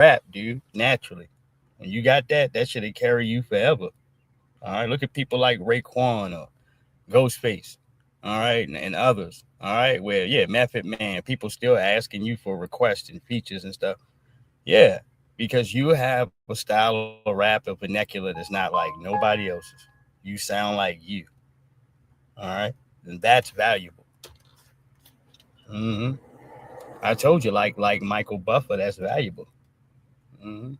rap, dude, naturally. When you got that, that should carry you forever. All right, look at people like Raekwon or Ghostface, all right, and others, all right, where, yeah, Method Man, people still asking you for requests and features and stuff. Yeah, because you have a style of rap, a vernacular that's not like nobody else's. You sound like you, all right, and that's valuable. hmm I told you, like Michael Buffer, that's valuable. hmm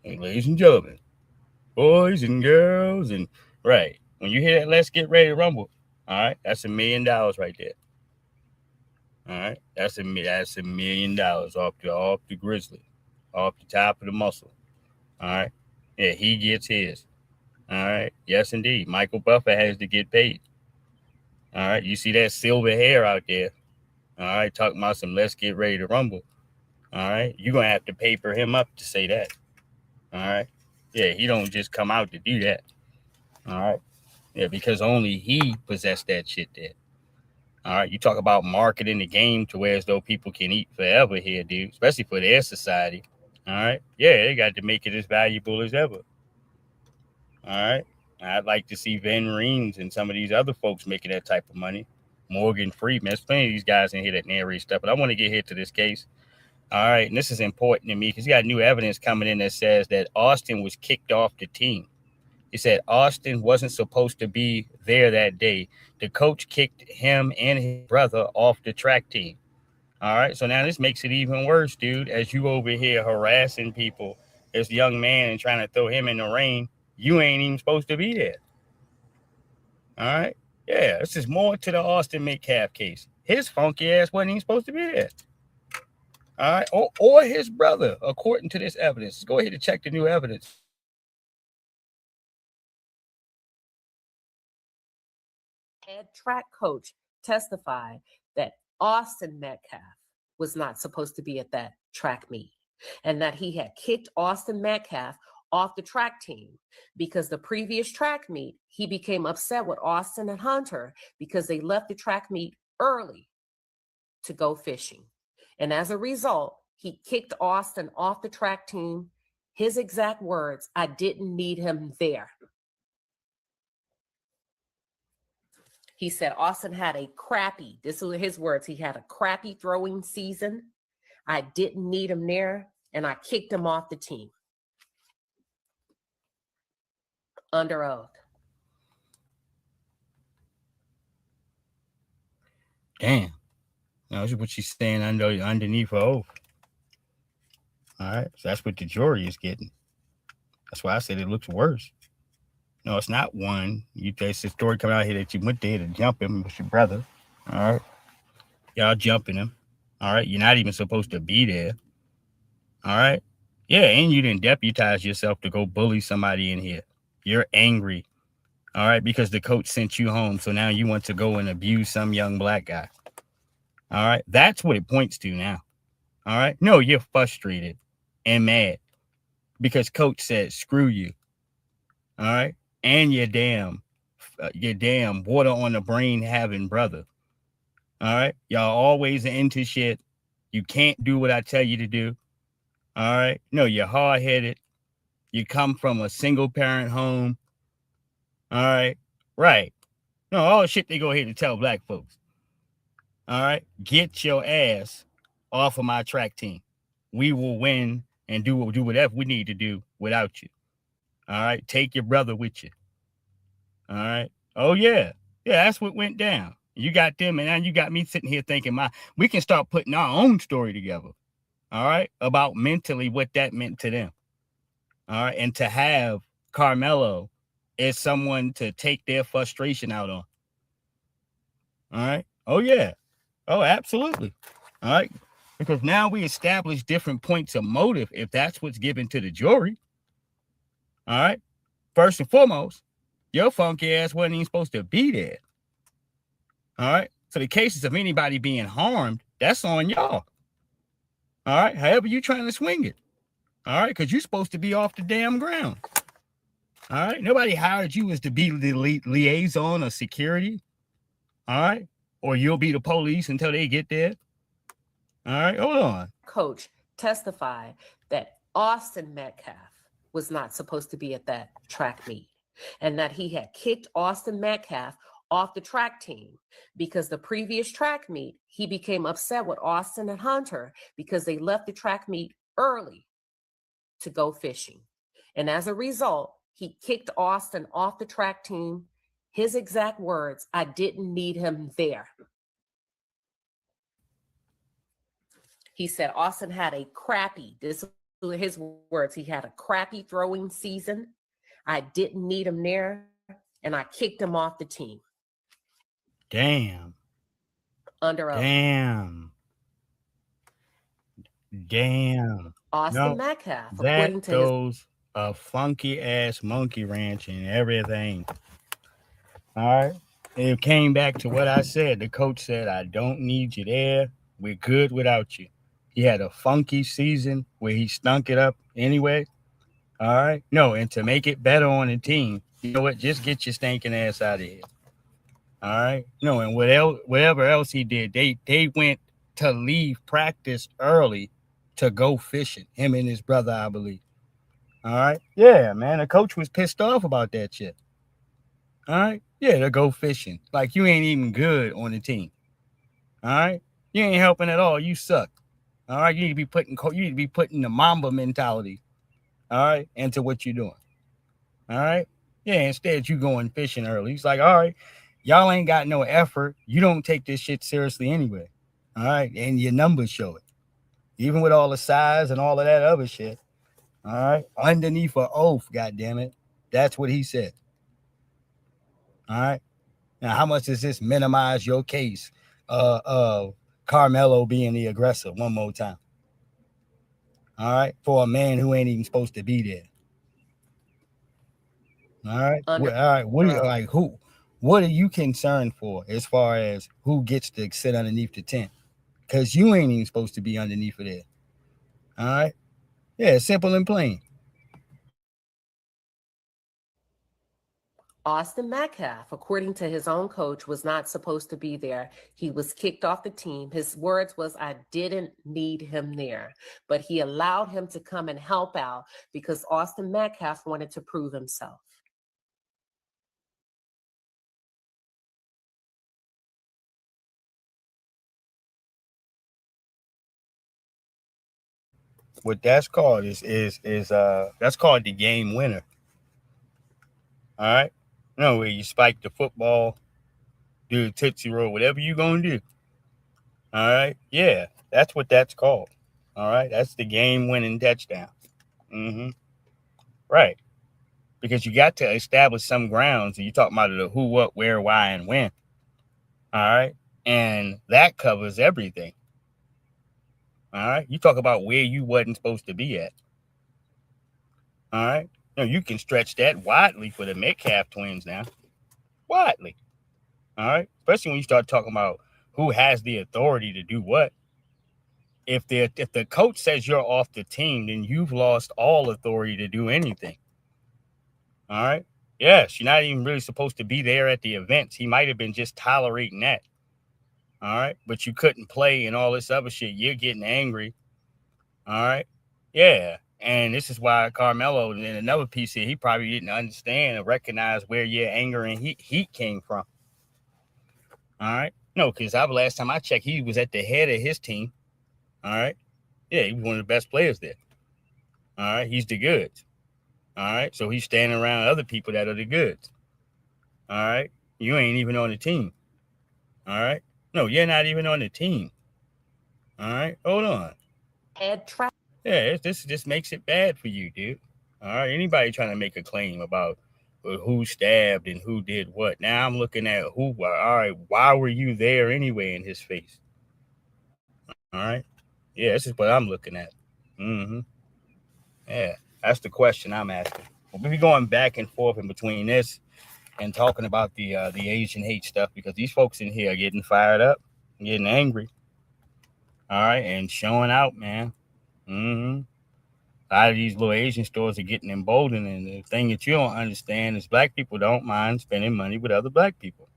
Hey, ladies and gentlemen, boys and girls, and right when you hear that, let's get ready to rumble. All right, that's $1 million right there. All right, that's $1 million off the grizzly, off the top of the muscle. All right, yeah, he gets his. All right, yes indeed. Michael Buffer has to get paid. All right, you see that silver hair out there. All right, talking about some let's get ready to rumble. All right, you're gonna have to paper him up to say that. All right, yeah, he don't just come out to do that. All right, yeah, because only he possessed that shit there. All right, you talk about marketing the game to where as though people can eat forever here, dude, especially for their society. All right, yeah, they got to make it as valuable as ever. All right, I'd like to see Van Reams and some of these other folks making that type of money. Morgan Freeman, there's plenty of these guys in here that narrate stuff, but I want to get here to this case. All right, and this is important to me because you got new evidence coming in that says that Austin was kicked off the team. He said Austin wasn't supposed to be there that day. The coach kicked him and his brother off the track team. All right, so now this makes it even worse, dude. As you over here harassing people, this young man and trying to throw him in the rain, you ain't even supposed to be there. All right, yeah, this is more to the Austin Metcalf case. His funky ass wasn't even supposed to be there. All right, or his brother, according to this evidence. Go ahead and check the new evidence. Head track coach testified that Austin Metcalf was not supposed to be at that track meet and that he had kicked Austin Metcalf off the track team because the previous track meet, he became upset with Austin and Hunter because they left the track meet early to go fishing. And as a result, he kicked Austin off the track team. His exact words, I didn't need him there. He said Austin had a crappy, this was his words, he had a crappy throwing season. I didn't need him there, and I kicked him off the team. Under oath. Damn. No, this is what she's saying underneath her oath. All right. So that's what the jury is getting. That's why I said it looks worse. No, it's not one. There's a story coming out here that you went there to jump him with your brother. All right. Y'all jumping him. All right. You're not even supposed to be there. All right. Yeah. And you didn't deputize yourself to go bully somebody in here. You're angry. All right. Because the coach sent you home. So now you want to go and abuse some young black guy. All right. That's what it points to now. All right. No, you're frustrated and mad because coach said, screw you. All right. And your damn water on the brain having brother. All right. Y'all always into shit. You can't do what I tell you to do. All right. No, you're hard headed. You come from a single parent home. All right. Right. No, all the shit they go ahead and tell black folks. All right. Get your ass off of my track team. We will win and do whatever we need to do without you. All right. Take your brother with you. All right. Oh, yeah. Yeah, that's what went down. You got them, and now you got me sitting here thinking, we can start putting our own story together. All right. About mentally what that meant to them. All right. And to have Karmelo as someone to take their frustration out on. All right. Oh, yeah. Oh, absolutely. All right. Because now we establish different points of motive if that's what's given to the jury. All right. First and foremost, your funky ass wasn't even supposed to be there. All right. So the cases of anybody being harmed, that's on y'all. All right. However you trying to swing it. All right. Because you're supposed to be off the damn ground. All right. Nobody hired you as to be the liaison or security. All right. Or you'll be the police until they get there. All right. Hold on. Coach testified that Austin Metcalf was not supposed to be at that track meet, and that he had kicked Austin Metcalf off the track team because the previous track meet, he became upset with Austin and Hunter because they left the track meet early to go fishing. And as a result, he kicked Austin off the track team. His exact words, I didn't need him there. He said Austin had a crappy, this is his words, he had a crappy throwing season. I didn't need him there, and I kicked him off the team. Damn. Under oath. Damn. Austin No, Metcalf, that according to his goes a funky ass monkey ranch and everything. All right. It came back to what I said. The coach said, I don't need you there. We're good without you. He had a funky season where he stunk it up anyway. All right. No, and to make it better on the team, you know what? Just get your stinking ass out of here. All right. No, and whatever else he did, they went to leave practice early to go fishing. Him and his brother, I believe. All right. Yeah, man. The coach was pissed off about that shit. All right. Yeah, to go fishing. Like you ain't even good on the team. All right. You ain't helping at all. You suck. All right. You need to be putting the Mamba mentality. All right, into what you're doing. All right. Yeah. Instead, you going fishing early. He's like, all right, y'all ain't got no effort. You don't take this shit seriously anyway. All right, and your numbers show it. Even with all the size and all of that other shit. All right, underneath an oath, goddamn it. That's what he said. All right. Now, how much does this minimize your case of Carmelo being the aggressor one more time? All right, for a man who ain't even supposed to be there. All right. under All right. What are you, oath. like who? What are you concerned for as far as who gets to sit underneath the tent? Because you ain't even supposed to be underneath of there. All right. Yeah, simple and plain. Austin Metcalf, according to his own coach, was not supposed to be there. He was kicked off the team. His words was, I didn't need him there, but he allowed him to come and help out because Austin Metcalf wanted to prove himself. What that's called is that's called the game winner. All right. No, where you spike the football, do the tootsie roll, whatever you gonna do. All right. Yeah, that's what that's called. All right. That's the game winning touchdown. Mm-hmm. Right. Because you got to establish some grounds. And you talk about the who, what, where, why, and when. All right. And that covers everything. All right. You talk about where you wasn't supposed to be at. All right. You can stretch that widely for the Metcalf twins now. Widely. All right. Especially when you start talking about who has the authority to do what. If the coach says you're off the team, then you've lost all authority to do anything. All right. Yes, you're not even really supposed to be there at the events. He might have been just tolerating that. All right. But you couldn't play and all this other shit. You're getting angry. All right. Yeah. And this is why Carmelo, in another piece here, he probably didn't understand or recognize where your anger and heat came from. All right. No, because last time I checked, he was at the head of his team. All right. Yeah, he was one of the best players there. All right. He's the goods. All right. So he's standing around other people that are the goods. All right. You ain't even on the team. All right. No, you're not even on the team. All right. Hold on. Head track. Yeah, this just makes it bad for you, dude. All right. Anybody trying to make a claim about who stabbed and who did what. Now I'm looking at who. All right. Why were you there anyway in his face? All right. Yeah, this is what I'm looking at. Mm-hmm. Yeah, that's the question I'm asking. We'll be going back and forth in between this and talking about the Asian hate stuff because these folks in here are getting fired up, getting angry. All right, and showing out, man. Mm-hmm. A lot of these little Asian stores are getting emboldened, and the thing that you don't understand is black people don't mind spending money with other black people.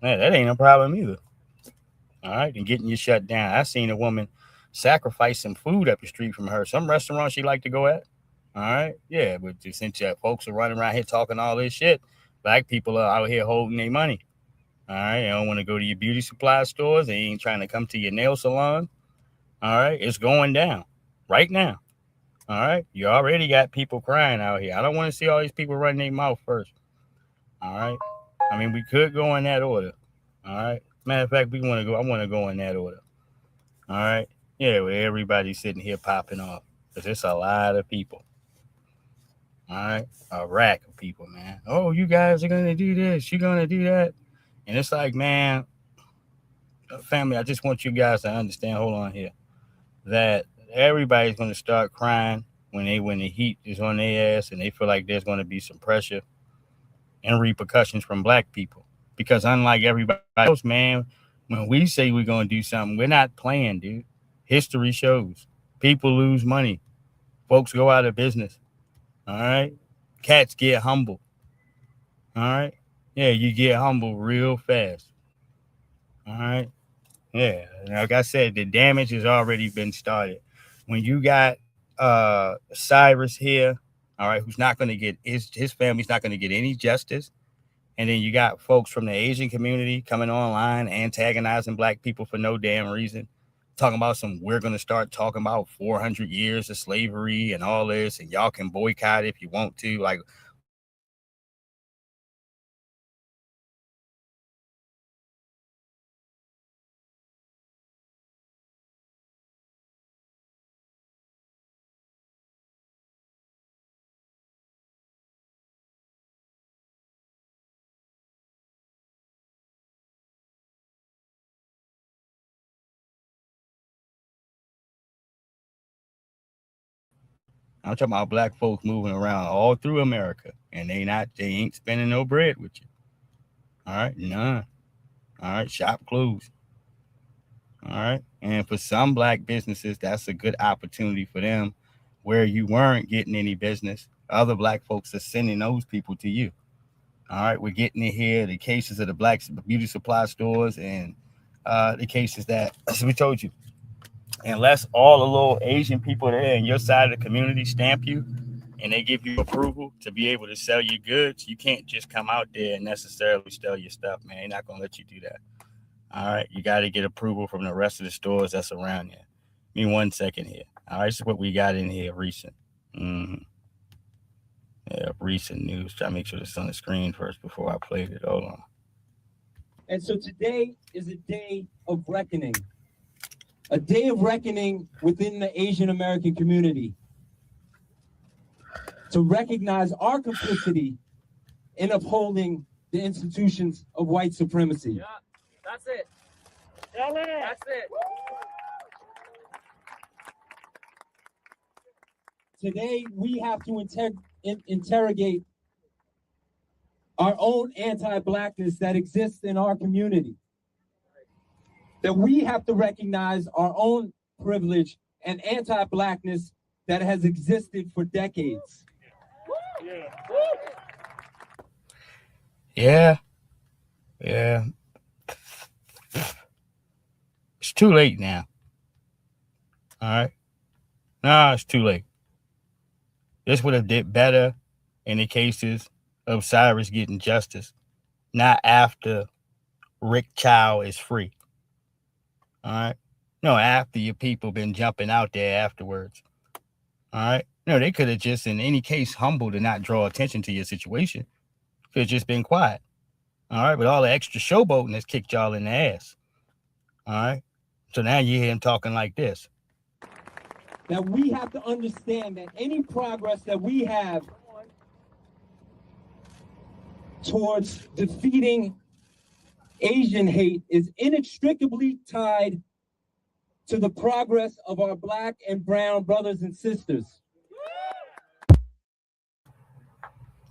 Yeah, that ain't no problem either. All right, and getting you shut down. I seen a woman sacrifice some food up the street from her. Some restaurants she like to go at. All right, yeah, but since folks are running around here talking all this shit, black people are out here holding their money. All right, they don't want to go to your beauty supply stores. They ain't trying to come to your nail salon. All right, it's going down right now. All right, you already got people crying out here. I don't want to see all these people running their mouth first. All right, I mean we could go in that order. All right, matter of fact, we want to go. I want to go in that order. All right, yeah, where everybody's sitting here popping off because it's a lot of people. All right, a rack of people, man. Oh, you guys are gonna do this. You're gonna do that, and it's like, man, family. I just want you guys to understand. Hold on here, that everybody's gonna start crying when the heat is on their ass and they feel like there's gonna be some pressure and repercussions from black people. Because unlike everybody else, man, when we say we're gonna do something, we're not playing, dude. History shows people lose money, folks go out of business. All right, cats get humble. All right, yeah, you get humble real fast. All right, yeah, like I said, the damage has already been started. When you got Cyrus here, all right, who's not going to get his family's not going to get any justice. And then you got folks from the Asian community coming online, antagonizing black people for no damn reason. Talking about we're going to start talking about 400 years of slavery and all this, and y'all can boycott if you want to. Like, I'm talking about black folks moving around all through America, and they ain't spending no bread with you. All right, none. All right, shop closed. All right. And for some black businesses, that's a good opportunity for them where you weren't getting any business. Other black folks are sending those people to you. All right. We're getting it here. The cases of the black beauty supply stores and the cases that, as we told you, unless all the little Asian people there in your side of the community stamp you and they give you approval to be able to sell your goods, you can't just come out there and necessarily sell your stuff, man. They're not going to let you do that. All right, you got to get approval from the rest of the stores that's around here. Give me 1 second here. All right, this is what we got in here recent. Mm-hmm. Yeah, recent news. Try to make sure it's on the screen first before I played it. Hold on. And so today is a day of reckoning within the Asian American community to recognize our complicity in upholding the institutions of white supremacy. Yeah, that's it. That's it. Today, we have to interrogate our own anti-blackness that exists in our community. That we have to recognize our own privilege and anti-blackness that has existed for decades. Yeah. Yeah. It's too late now. All right. No, it's too late. This would have did better in the cases of Cyrus getting justice, not after Rick Chow is free. All right. No, after your people been jumping out there afterwards. All right. No, they could have just, in any case, humbled and not draw attention to your situation. Could have just been quiet. All right. But all the extra showboating has kicked y'all in the ass. All right. So now you hear him talking like this. That we have to understand that any progress that we have towards defeating Asian hate is inextricably tied to the progress of our black and brown brothers and sisters.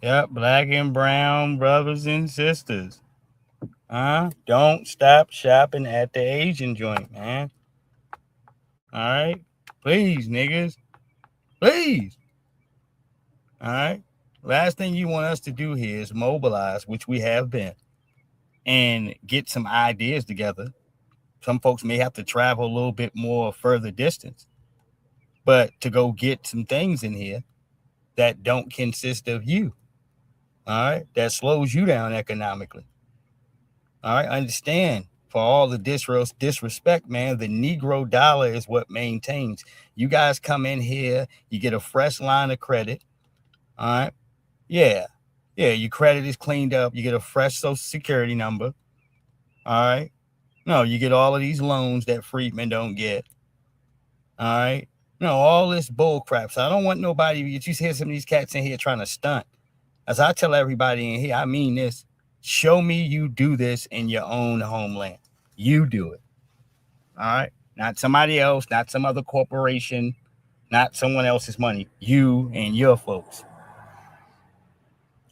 Yep, black and brown brothers and sisters. Don't stop shopping at the Asian joint, man. All right? Please, niggas. Please. All right? Last thing you want us to do here is mobilize, which we have been, and get some ideas together Some folks may have to travel a little bit more further distance, but to go get some things in here that don't consist of you. All right. That slows you down economically. All right. Understand, for all the disrespect, man, the Negro dollar is what maintains. You guys come in here, you get a fresh line of credit. All right. Yeah. Yeah. Your credit is cleaned up. You get a fresh social security number. All right. No, you get all of these loans that freedmen don't get. All right. No, all this bull crap. So I don't want nobody, you hear some of these cats in here trying to stunt. As I tell everybody in here, I mean this. Show me you do this in your own homeland. You do it. All right. Not somebody else, not some other corporation, not someone else's money. You and your folks.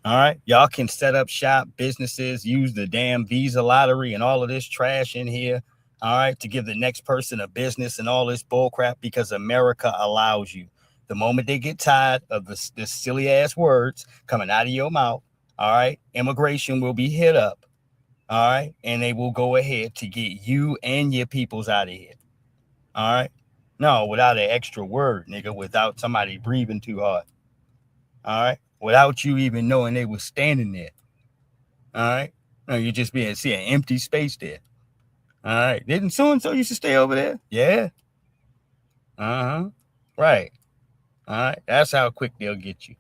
All right. Y'all can set up shop, businesses, use the damn Visa lottery and all of this trash in here. All right. To give the next person a business and all this bull crap, because America allows you. The moment they get tired of this silly ass words coming out of your mouth, all right, immigration will be hit up. All right. And they will go ahead to get you and your peoples out of here. All right. No, without an extra word, nigga, without somebody breathing too hard. All right. Without you even knowing they were standing there. All right. No, you just see an empty space there. All right. Didn't so-and-so used to stay over there? Yeah. Uh-huh. Right. All right. That's how quick they'll get you.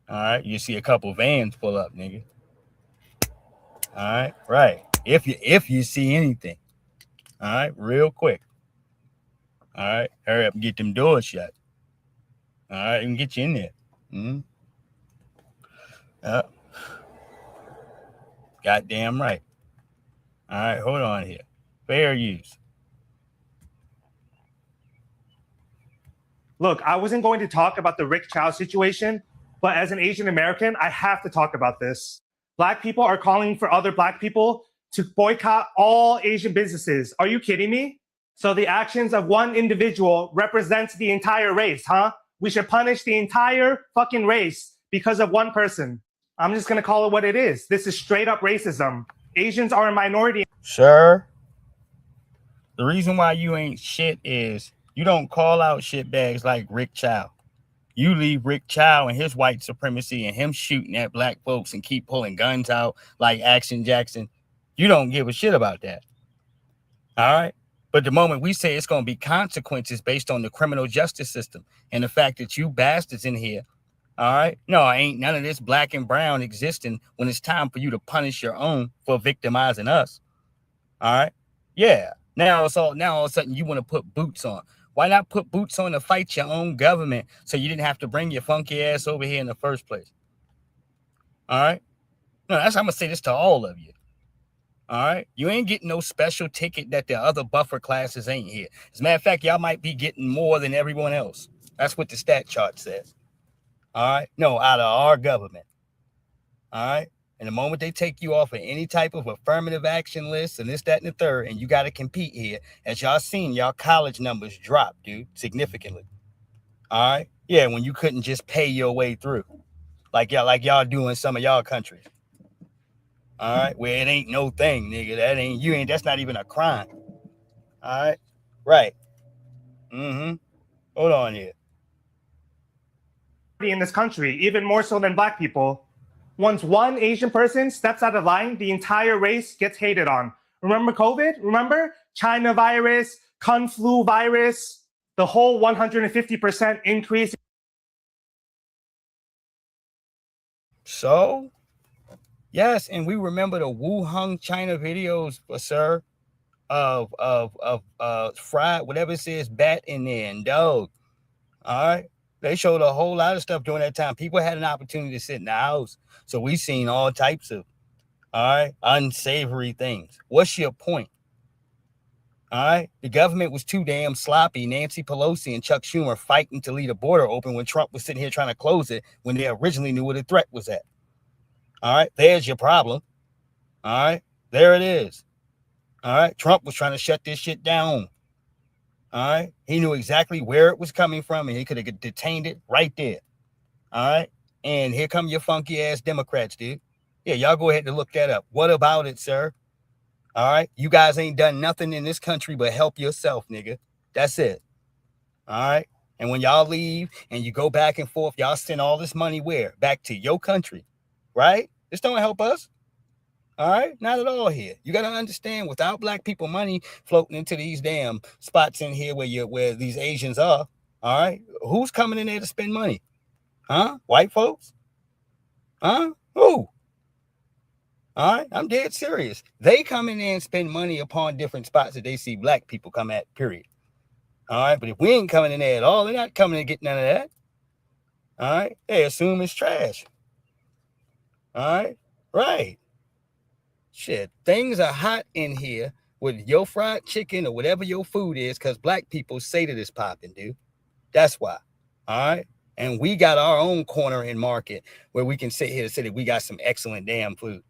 All right. You see a couple vans pull up, nigga. All right. Right. If you see anything. All right. Real quick. All right. Hurry up and get them doors shut. All right. And get you in there. Mm-hmm. Goddamn right. All right. Hold on here. Fair use. Look, I wasn't going to talk about the Rick Chow situation, but as an Asian American, I have to talk about this. Black people are calling for other Black people to boycott all Asian businesses. Are you kidding me? So the actions of one individual represents the entire race, huh? We should punish the entire fucking race because of one person. I'm just going to call it what it is. This is straight up racism. Asians are a minority. Sir, the reason why you ain't shit is you don't call out shitbags like Rick Chow. You leave Rick Chow and his white supremacy and him shooting at black folks and keep pulling guns out like Action Jackson. You don't give a shit about that. All right. But the moment we say it's going to be consequences based on the criminal justice system and the fact that you bastards in here, all right, no, ain't none of this black and brown existing when it's time for you to punish your own for victimizing us. All right. Yeah. Now all of a sudden you want to put boots on. Why not put boots on to fight your own government so you didn't have to bring your funky ass over here in the first place? All right. No, I'm going to say this to all of you. All right. You ain't getting no special ticket that the other buffer classes ain't here. As a matter of fact, y'all might be getting more than everyone else. That's what the stat chart says. All right. No, out of our government. All right. And the moment they take you off of any type of affirmative action list and this, that, and the third, and you got to compete here, as y'all seen, y'all college numbers drop, dude, significantly. All right. Yeah. When you couldn't just pay your way through like y'all do in some of y'all countries. All right. Where it ain't no thing, nigga. That's not even a crime. All right. Right. Mm-hmm. Hold on here. In this country, even more so than Black people. Once one Asian person steps out of line, the entire race gets hated on. Remember COVID? Remember? China virus, Kung flu virus, the whole 150% increase. So, yes, and we remember the Wuhan, China videos, sir, of fried, whatever it says, bat in there and dog. All right. They showed a whole lot of stuff during that time. People had an opportunity to sit in the house. So we've seen all types of, all right, unsavory things. What's your point? All right. The government was too damn sloppy. Nancy Pelosi and Chuck Schumer fighting to leave the border open when Trump was sitting here trying to close it when they originally knew what the threat was at. All right. There's your problem. All right. There it is. All right. Trump was trying to shut this shit down. All right. He knew exactly where it was coming from and he could have detained it right there. All right. And here come your funky ass Democrats, dude. Yeah, y'all go ahead and look that up. What about it, sir? All right. You guys ain't done nothing in this country but help yourself, nigga. That's it. All right. And when y'all leave and you go back and forth, y'all send all this money where? Back to your country. Right? This don't help us. All right, not at all here. You got to understand, without black people money floating into these damn spots in here where these Asians are, all right, who's coming in there to spend money? Huh? White folks? Huh? Who? All right, I'm dead serious. They come in there and spend money upon different spots that they see black people come at, period. All right, but if we ain't coming in there at all, they're not coming to get none of that. All right, they assume it's trash. All right, right. Shit, things are hot in here with your fried chicken or whatever your food is because black people say that it's popping, dude. That's why. All right. And we got our own corner in market where we can sit here and say that we got some excellent damn food.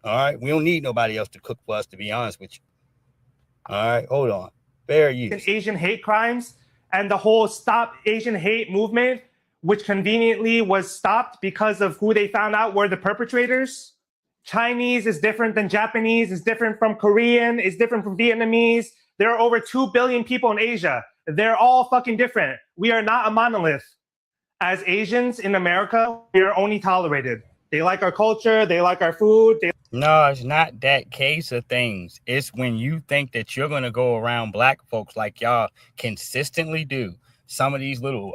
All right. We don't need nobody else to cook for us, to be honest with you. All right. Hold on. Fair use. Asian hate crimes and the whole Stop Asian Hate movement, which conveniently was stopped because of who they found out were the perpetrators. Chinese is different than Japanese, is different from Korean, is different from Vietnamese. There are over 2 billion people in Asia. They're all fucking different. We are not a monolith. As Asians in America, we are only tolerated. They like our culture, they like our food. No, it's not that case of things. It's when you think that you're going to go around black folks like y'all consistently do. Some of these little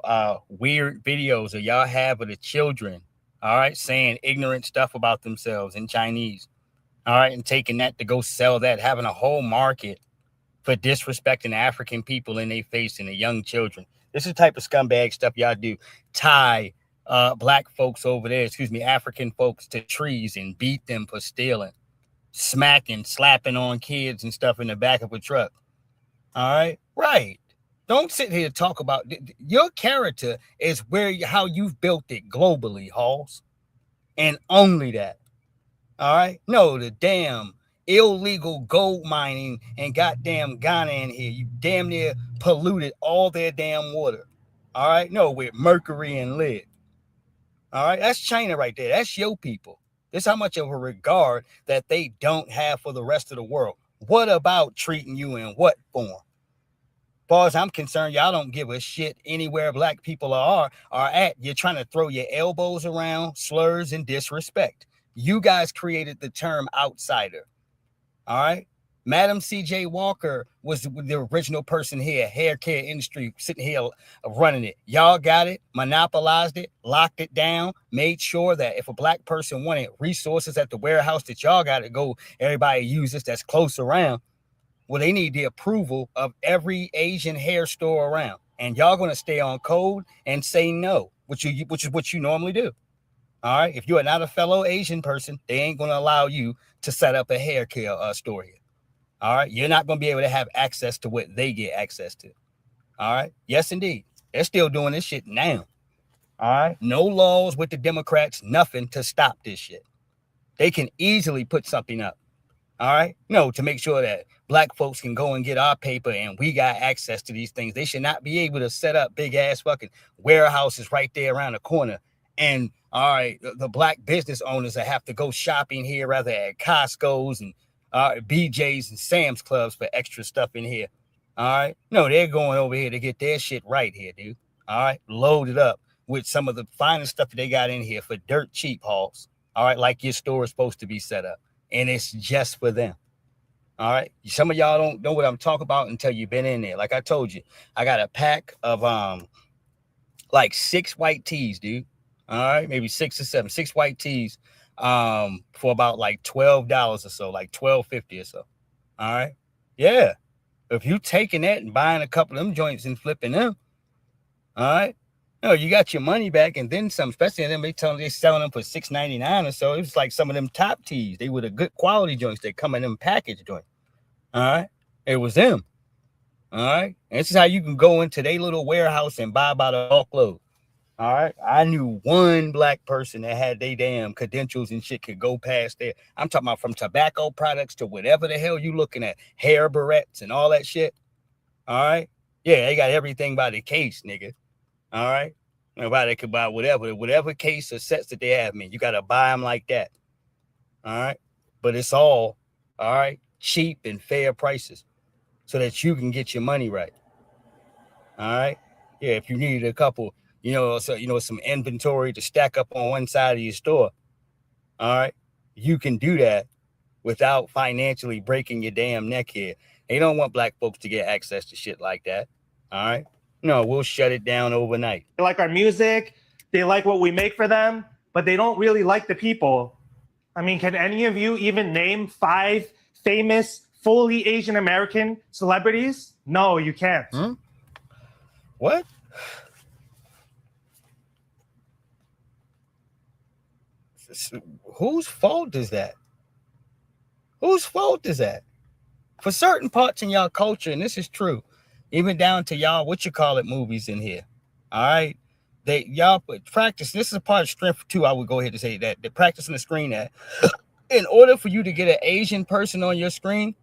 weird videos that y'all have of the children, all right, saying ignorant stuff about themselves in Chinese, all right, and taking that to go sell that, having a whole market for disrespecting African people in their face and the young children. This is the type of scumbag stuff y'all do. Tie black folks over there, African folks to trees and beat them for stealing, smacking, slapping on kids and stuff in the back of a truck. All right, right. Don't sit here and talk about your character is how you've built it globally, Halls, and only that. All right, no, the damn illegal gold mining and goddamn Ghana in here. You damn near polluted all their damn water. All right, no, with mercury and lead. All right, that's China right there. That's your people. This is how much of a regard that they don't have for the rest of the world. What about treating you in what form? As far as I'm concerned, y'all don't give a shit anywhere black people are at. You're trying to throw your elbows around slurs and disrespect. You guys created the term outsider. All right. Madam C.J. Walker was the original person here, hair care industry, sitting here running it. Y'all got it, monopolized it, locked it down, made sure that if a black person wanted resources at the warehouse that y'all got to go, everybody uses that's close around. Well, they need the approval of every Asian hair store around. And y'all going to stay on code and say no, which is what you normally do. All right. If you are not a fellow Asian person, they ain't going to allow you to set up a hair care store here. All right. You're not going to be able to have access to what they get access to. All right. Yes, indeed. They're still doing this shit now. All right. No laws with the Democrats, nothing to stop this shit. They can easily put something up. All right. No, to make sure that black folks can go and get our paper and we got access to these things. They should not be able to set up big ass fucking warehouses right there around the corner. And all right, the black business owners that have to go shopping here rather at Costco's and BJ's and Sam's Clubs for extra stuff in here. All right. No, they're going over here to get their shit right here, dude. All right. Loaded up with some of the finest stuff that they got in here for dirt cheap, Halls. All right. Like your store is supposed to be set up. And it's just for them. All right. Some of y'all don't know what I'm talking about until you've been in there. Like I told you, I got a pack of like 6 white tees, dude. All right, maybe 6 or 7, 6 white tees for about like $12 or so, like $12.50 or so. All right. Yeah. If you taking that and buying a couple of them joints and flipping them, all right. No, you got your money back and then some, especially them. They tell them they're selling them for $6.99 or so. It was like some of them top tees. They were the good quality joints. They come in them package joints. All right. It was them. All right. And this is how you can go into their little warehouse and buy about a bulk load. All right. I knew one black person that had their damn credentials and shit could go past there. I'm talking about from tobacco products to whatever the hell you looking at, hair barrettes and all that shit. All right. Yeah, they got everything by the case, nigga. All right. Nobody could buy whatever case or sets that they have, man. You got to buy them like that. All right. But it's all right. cheap and fair prices so that you can get your money right. All right. Yeah, if you needed a couple, some inventory to stack up on one side of your store, all right, you can do that without financially breaking your damn neck here. They don't want black folks to get access to shit like that. All right. No, we'll shut it down overnight. They like our music, they like what we make for them, but they don't really like the people. I mean, can any of you even name 5 famous, fully Asian American celebrities? No, you can't. What? Whose fault is that? Whose fault is that? For certain parts in y'all culture, and this is true, even down to y'all, movies in here. All right. Y'all practice. This is a part of strength too. I would go ahead and say that they're practicing the screen that in order for you to get an Asian person on your screen,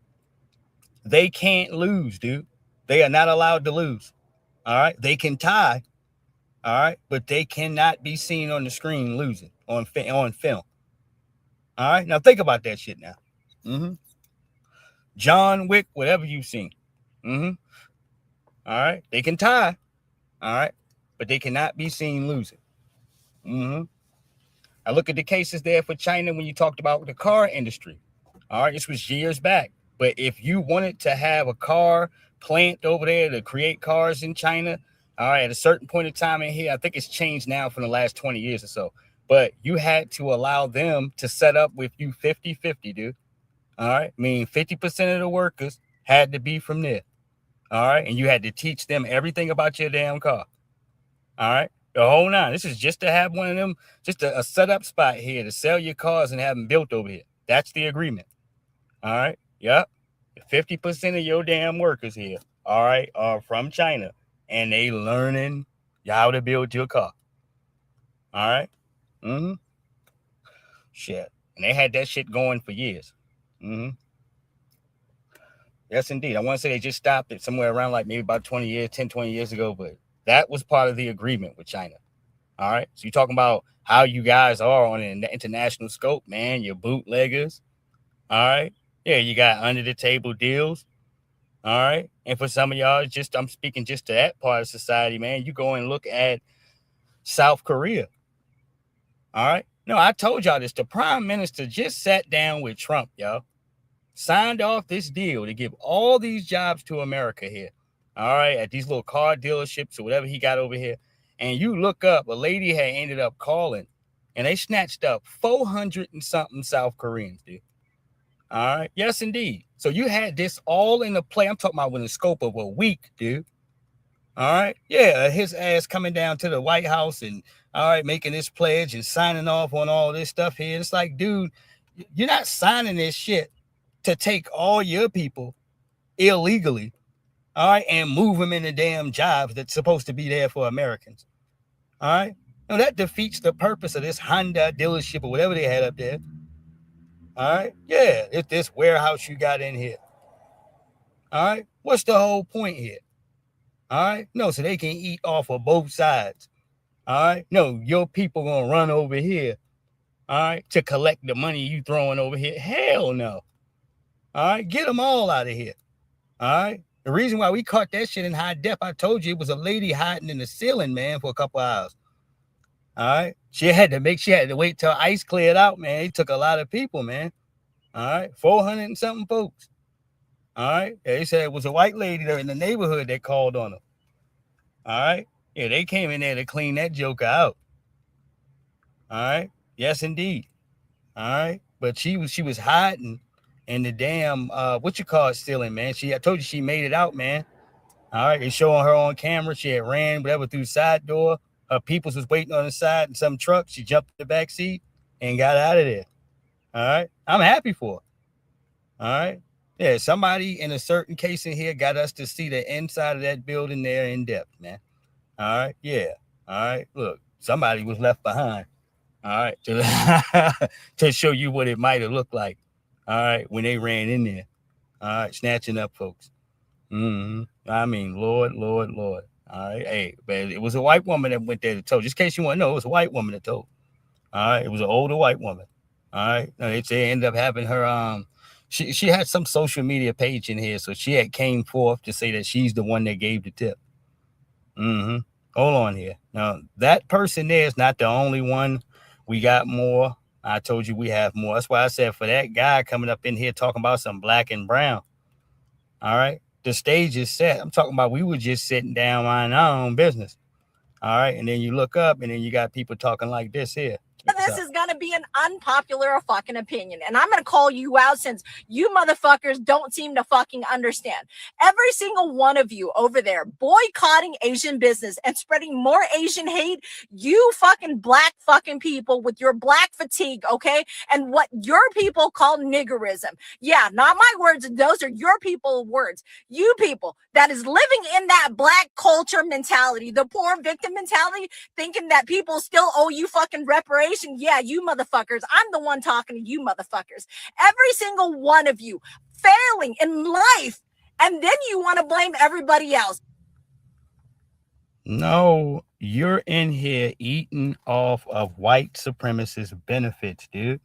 they can't lose, dude. They are not allowed to lose. All right. They can tie. All right. But they cannot be seen on the screen losing on film. All right. Now think about that shit now. John Wick, whatever you've seen. All right. They can tie. All right. But they cannot be seen losing. I look at the cases there for China when you talked about the car industry. All right. This was years back. But if you wanted to have a car plant over there to create cars in China, all right, at a certain point in time in here, I think it's changed now for the last 20 years or so. But you had to allow them to set up with you 50-50, dude. All right. I mean, 50% of the workers had to be from there. All right. And you had to teach them everything about your damn car. All right. The whole 9. This is just to have one of them, just a setup spot here to sell your cars and have them built over here. That's the agreement. All right. Yep. 50% of your damn workers here, all right, are from China. And they learning how to build your car. All right. Shit. And they had that shit going for years. Yes, indeed. I want to say they just stopped it somewhere around like maybe about 20 years ago, but that was part of the agreement with China. All right. So you're talking about how you guys are on an international scope, man. You're bootleggers. All right. Yeah, you got under the table deals. All right. And for some of y'all, I'm speaking just to that part of society, man. You go and look at South Korea. All right. No, I told y'all this. The prime minister just sat down with Trump, y'all. Signed off this deal to give all these jobs to America here. All right. At these little car dealerships or whatever he got over here. And you look up, a lady had ended up calling and they snatched up 400 and something South Koreans, dude. All right. Yes, indeed. So you had this all in the play. I'm talking about within the scope of a week, dude. All right. Yeah. His ass coming down to the White House and, all right, making this pledge and signing off on all this stuff here. It's like, dude, you're not signing this shit to take all your people illegally, all right, and move them into damn jobs that's supposed to be there for Americans. All right. No, that defeats the purpose of this Honda dealership or whatever they had up there. All right. Yeah. It's this warehouse you got in here. All right. What's the whole point here? All right. No, so they can eat off of both sides. All right. No, your people gonna run over here. All right. To collect the money you throwing over here. Hell no. All right. Get them all out of here. All right. The reason why we caught that shit in high def, I told you, it was a lady hiding in the ceiling, man, for a couple hours. All right. She had to wait till ice cleared out, man. It took a lot of people, man. All right. 400 and something folks. All right. They said it was a white lady there in the neighborhood that called on them. All right. Yeah, they came in there to clean that joker out. All right. Yes, indeed. All right. But she was hiding in the damn stealing, man. I told you she made it out, man. All right. It's showing her on camera. She had ran whatever through the side door. Her peoples was waiting on the side in some truck. She jumped in the back seat and got out of there. All right. I'm happy for her. All right. Yeah, somebody in a certain case in here got us to see the inside of that building there in depth, man. All right. Yeah. All right. Look, somebody was left behind. All right. To show you what it might have looked like. All right. When they ran in there. All right. Snatching up folks. I mean, Lord. All right. Hey, but it was a white woman that went there to tow. Just in case you want to know, it was a white woman that told. All right. It was an older white woman. All right. They ended up having her She had some social media page in here, so she had came forth to say that she's the one that gave the tip. Mm-hmm. Hold on here. Now, that person there is not the only one. We got more. I told you we have more. That's why I said for that guy coming up in here talking about some black and brown. All right. The stage is set. I'm talking about we were just sitting down minding our own business. All right. And then you look up and then you got people talking like this here. This is going to be an unpopular fucking opinion. And I'm going to call you out since you motherfuckers don't seem to fucking understand. Every single one of you over there boycotting Asian business and spreading more Asian hate, you fucking black fucking people with your black fatigue, okay? And what your people call niggerism. Yeah, not my words. Those are your people words. You people that is living in that black culture mentality, the poor victim mentality, thinking that people still owe you fucking reparations. Yeah, you motherfuckers. I'm the one talking to you motherfuckers. Every single one of you failing in life, and then you want to blame everybody else. No, you're in here eating off of white supremacist benefits, dude.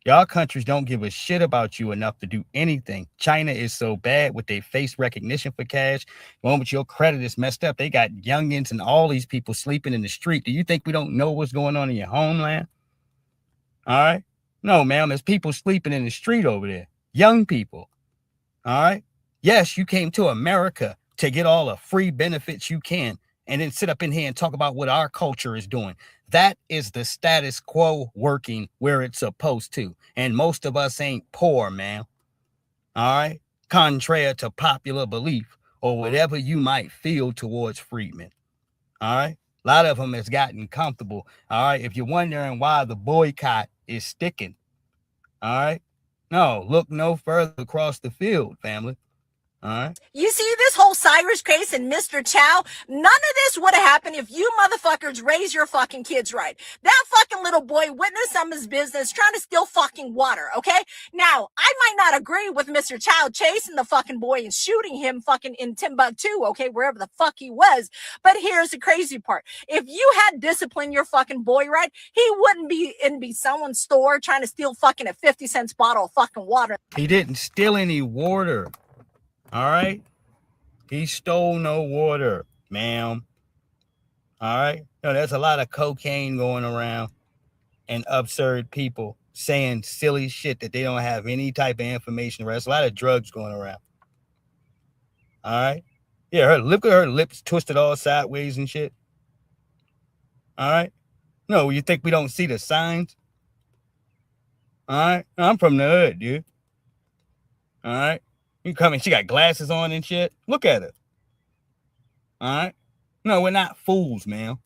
Y'all countries don't give a shit about you enough to do anything. China is so bad with their face recognition for cash. The moment your credit is messed up, they got youngins and all these people sleeping in the street. Do you think we don't know what's going on in your homeland? All right. No, ma'am, there's people sleeping in the street over there. Young people. All right. Yes, you came to America to get all the free benefits you can and then sit up in here and talk about what our culture is doing. That is the status quo working where it's supposed to. And most of us ain't poor, man. All right. Contrary to popular belief or whatever you might feel towards freedmen. All right. A lot of them has gotten comfortable. All right. If you're wondering why the boycott is sticking. All right. No, look no further across the field, family. All right. You see this whole Cyrus case and Mr. Chow? None of this would have happened if you motherfuckers raise your fucking kids right. That fucking little boy witnessed some of his business trying to steal fucking water, okay? Now, I might not agree with Mr. Chow chasing the fucking boy and shooting him fucking in Timbuktu, okay, wherever the fuck he was. But here's the crazy part. If you had disciplined your fucking boy right, he wouldn't be in someone's store trying to steal fucking a 50-cent bottle of fucking water. He didn't steal any water. All right. He stole no water, ma'am. All right. No, there's a lot of cocaine going around and absurd people saying silly shit that they don't have any type of information. There's a lot of drugs going around. All right. Yeah, look at her lips twisted all sideways and shit. All right. No, you think we don't see the signs? All right. I'm from the hood, dude. All right. You coming? She got glasses on and shit. Look at her. All right. No, we're not fools, man.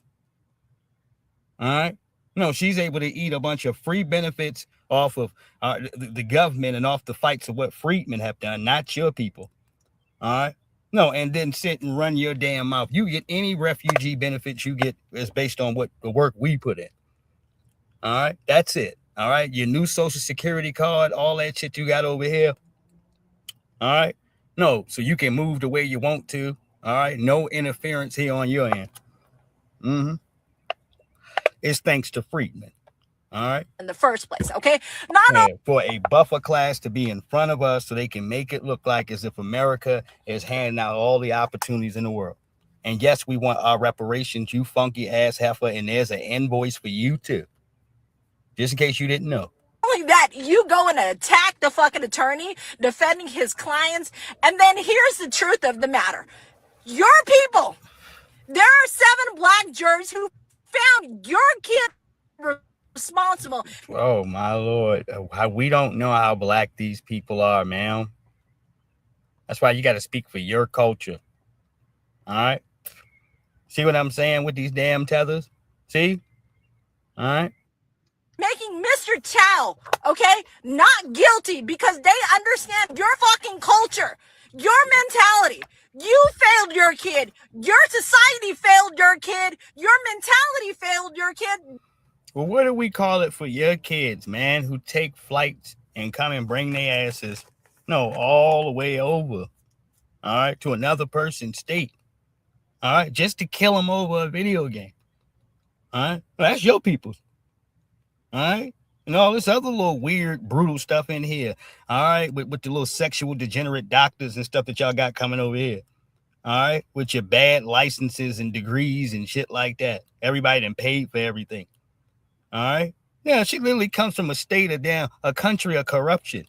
All right. No, she's able to eat a bunch of free benefits off of the government and off the fights of what freedmen have done, not your people. All right. No, and then sit and run your damn mouth. You get any refugee benefits you get is based on what the work we put in. All right. That's it. All right. Your new social security card, all that shit you got over here. All right. No, so you can move the way you want to. All right. No interference here on your end. Mm-hmm. It's thanks to freedmen. All right. In the first place, okay? For a buffer class to be in front of us so they can make it look like as if America is handing out all the opportunities in the world. And yes, we want our reparations, you funky ass heifer, and there's an invoice for you too. Just in case you didn't know. Only that, you go and attack the fucking attorney defending his clients, and then here's the truth of the matter. Your people, there are 7 black jurors who found your kid responsible. Oh my Lord. We don't know how black these people are, ma'am. That's why you got to speak for your culture. All right. See what I'm saying with these damn tethers? See? All right. Making Mr. Chow, okay, not guilty because they understand your fucking culture, your mentality. You failed your kid. Your society failed your kid. Your mentality failed your kid. Well, what do we call it for your kids, man, who take flights and come and bring their asses, all the way over, all right, to another person's state, all right, just to kill them over a video game, all right? Well, that's your people. All right. and all this other little weird, brutal stuff in here. All right, with the little sexual degenerate doctors and stuff that y'all got coming over here. All right, with your bad licenses and degrees and shit like that. Everybody done paid for everything. All right, yeah, she literally comes from a state of a country of corruption.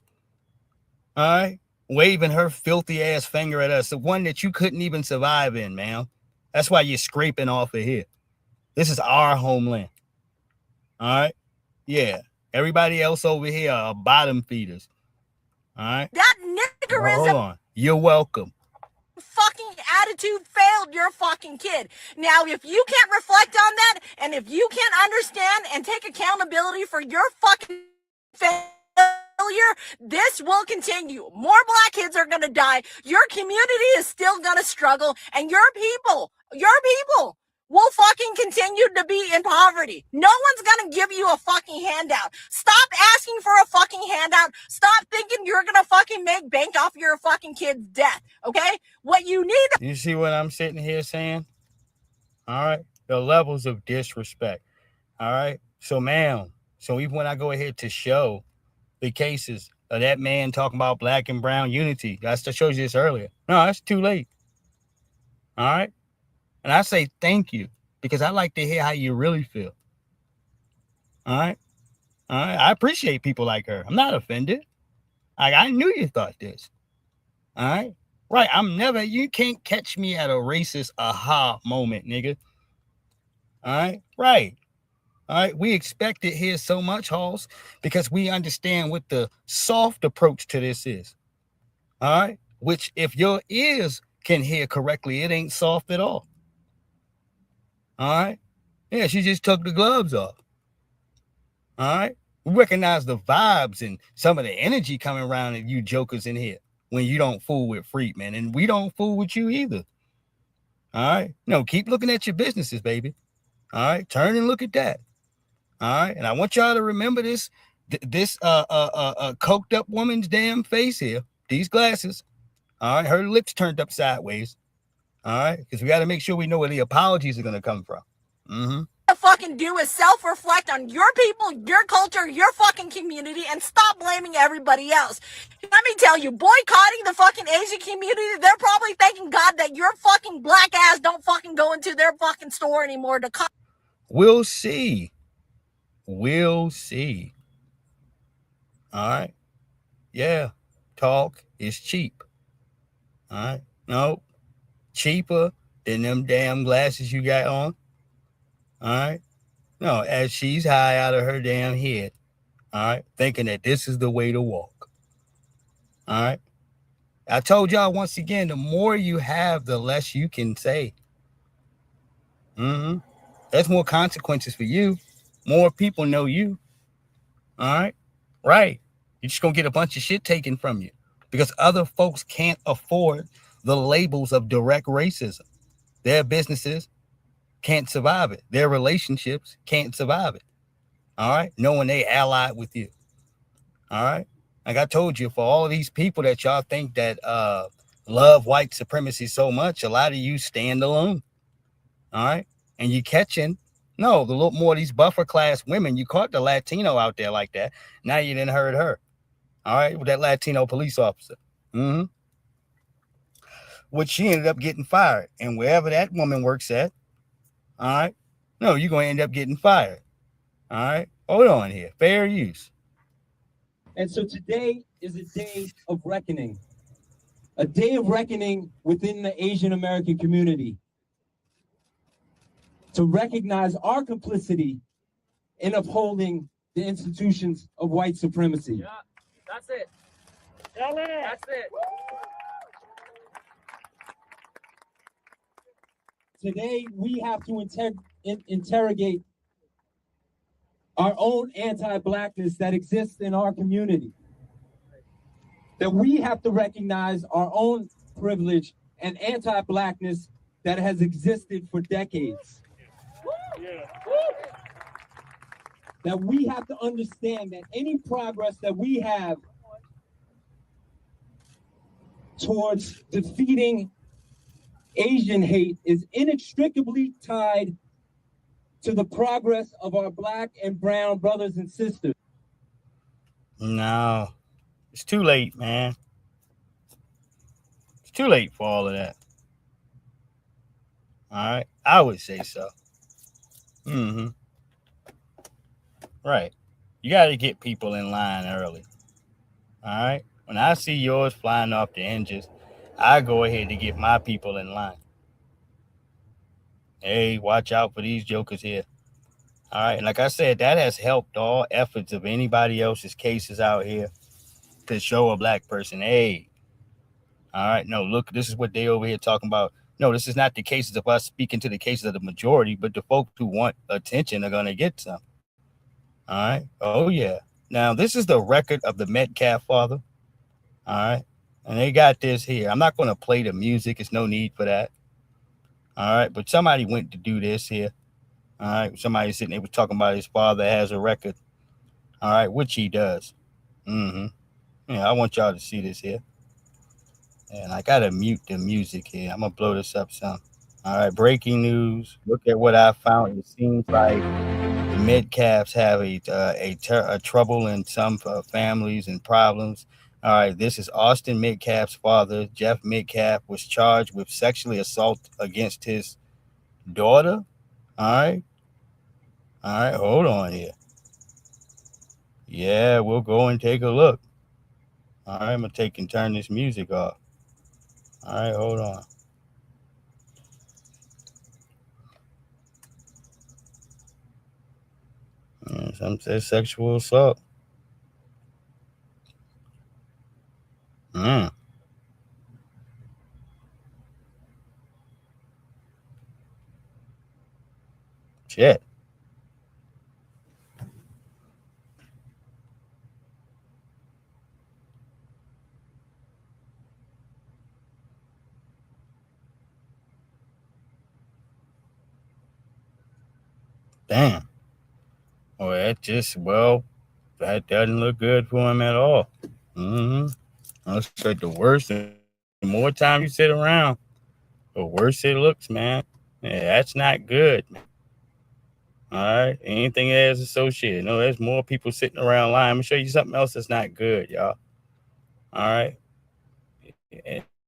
All right, waving her filthy ass finger at us, the one that you couldn't even survive in, man. That's why you're scraping off of here. This is our homeland. All right, yeah. Everybody else over here are bottom feeders. All right. That Well, niggerism hold on. You're welcome. fucking attitude failed your fucking kid. Now, if you can't reflect on that, and if you can't understand and take accountability for your fucking failure, this will continue. More black kids are gonna die. Your community is still gonna struggle, and your people will fucking continue to be in poverty. No one's gonna give you a fucking handout. Stop asking for a fucking handout. Stop thinking you're gonna fucking make bank off your fucking kid's death, okay? What you need... You see what I'm sitting here saying? All right. The levels of disrespect. All right. So, ma'am, so even when I go ahead to show the cases of that man talking about black and brown unity, I showed you this earlier. No, it's too late. All right. And I say thank you because I like to hear how you really feel. All right. All right. I appreciate people like her. I'm not offended. I knew you thought this. All right. Right. You can't catch me at a racist aha moment, nigga. All right. Right. All right. We expect it here so much, Halls, because we understand what the soft approach to this is. All right. Which, if your ears can hear correctly, it ain't soft at all. All right. Yeah, she just took the gloves off. All right. We recognize the vibes and some of the energy coming around at you jokers in here when you don't fool with Freedman, and we don't fool with you either. All right. No, keep looking at your businesses, baby. All right. Turn and look at that. All right. And I want y'all to remember this coked up woman's damn face here. These glasses. All right. Her lips turned up sideways. All right. Because we got to make sure we know where the apologies are going to come from. Mm-hmm. Fucking do is self-reflect on your people, your culture, your fucking community, and stop blaming everybody else. Let me tell you, boycotting the fucking Asian community, they're probably thanking God that your fucking black ass don't fucking go into their fucking store anymore to come. We'll see. We'll see. All right. Yeah. Talk is cheap. All right. No. Cheaper than them damn glasses you got on. All right. No, as she's high out of her damn head. All right. Thinking that this is the way to walk. All right. I told y'all once again, the more you have, the less you can say. Mm-hmm. That's more consequences for you. More people know you. All right. Right. You're just going to get a bunch of shit taken from you because other folks can't afford the labels of direct racism. Their businesses can't survive it. Their relationships can't survive it. All right. Knowing they allied with you. All right. Like I told you, for all of these people that y'all think that love white supremacy so much, a lot of you stand alone. All right. And you catching, no, the little more of these buffer class women, you caught the Latino out there like that. Now you didn't hurt her. All right. With that Latino police officer. Mm-hmm. Which she ended up getting fired. And wherever that woman works at, all right. No, you're going to end up getting fired. All right. Hold on here. Fair use. And so today is a day of reckoning. A day of reckoning within the Asian American community. To recognize our complicity in upholding the institutions of white supremacy. Yeah, that's it. That's it. Today, we have to interrogate our own anti-blackness that exists in our community. That we have to recognize our own privilege and anti-blackness that has existed for decades. That we have to understand that any progress that we have towards defeating Asian hate is inextricably tied to the progress of our Black and brown brothers and sisters. No, it's too late, man. It's too late for all of that. All right, I would say so. Mm-hmm. Right. You got to get people in line early. All right. When I see yours flying off the hinges, I go ahead to get my people in line. Hey, watch out for these jokers here. All right. And like I said, that has helped all efforts of anybody else's cases out here to show a black person, hey, all right, no, look, this is what they over here talking about. No, this is not the cases of us speaking to the cases of the majority, but the folks who want attention are going to get some. All right. Oh, yeah. Now, this is the record of the Metcalf father. All right. And they got this here. I'm not going to play the music. There's no need for that. All right. But somebody went to do this here. All right. Somebody sitting there was talking about his father has a record. All right. Which he does. Mm-hmm. Yeah, I want y'all to see this here. And I got to mute the music here. I'm going to blow this up some. All right. Breaking news. Look at what I found. It seems like the Metcalfs have a trouble in some families and problems. All right, this is Austin Metcalf's father. Jeff Metcalf was charged with sexually assault against his daughter. All right, hold on here. Yeah, we'll go and take a look. All right, I'm gonna take and turn this music off. All right, hold on. Some says sexual assault. Shit. Damn. Well, that doesn't look good for him at all. Mm-hmm. Let's say the worse. The more time you sit around, the worse it looks, man. Yeah, that's not good. All right. Anything that is associated. No, there's more people sitting around lying. I'm gonna show you something else that's not good, y'all. All right.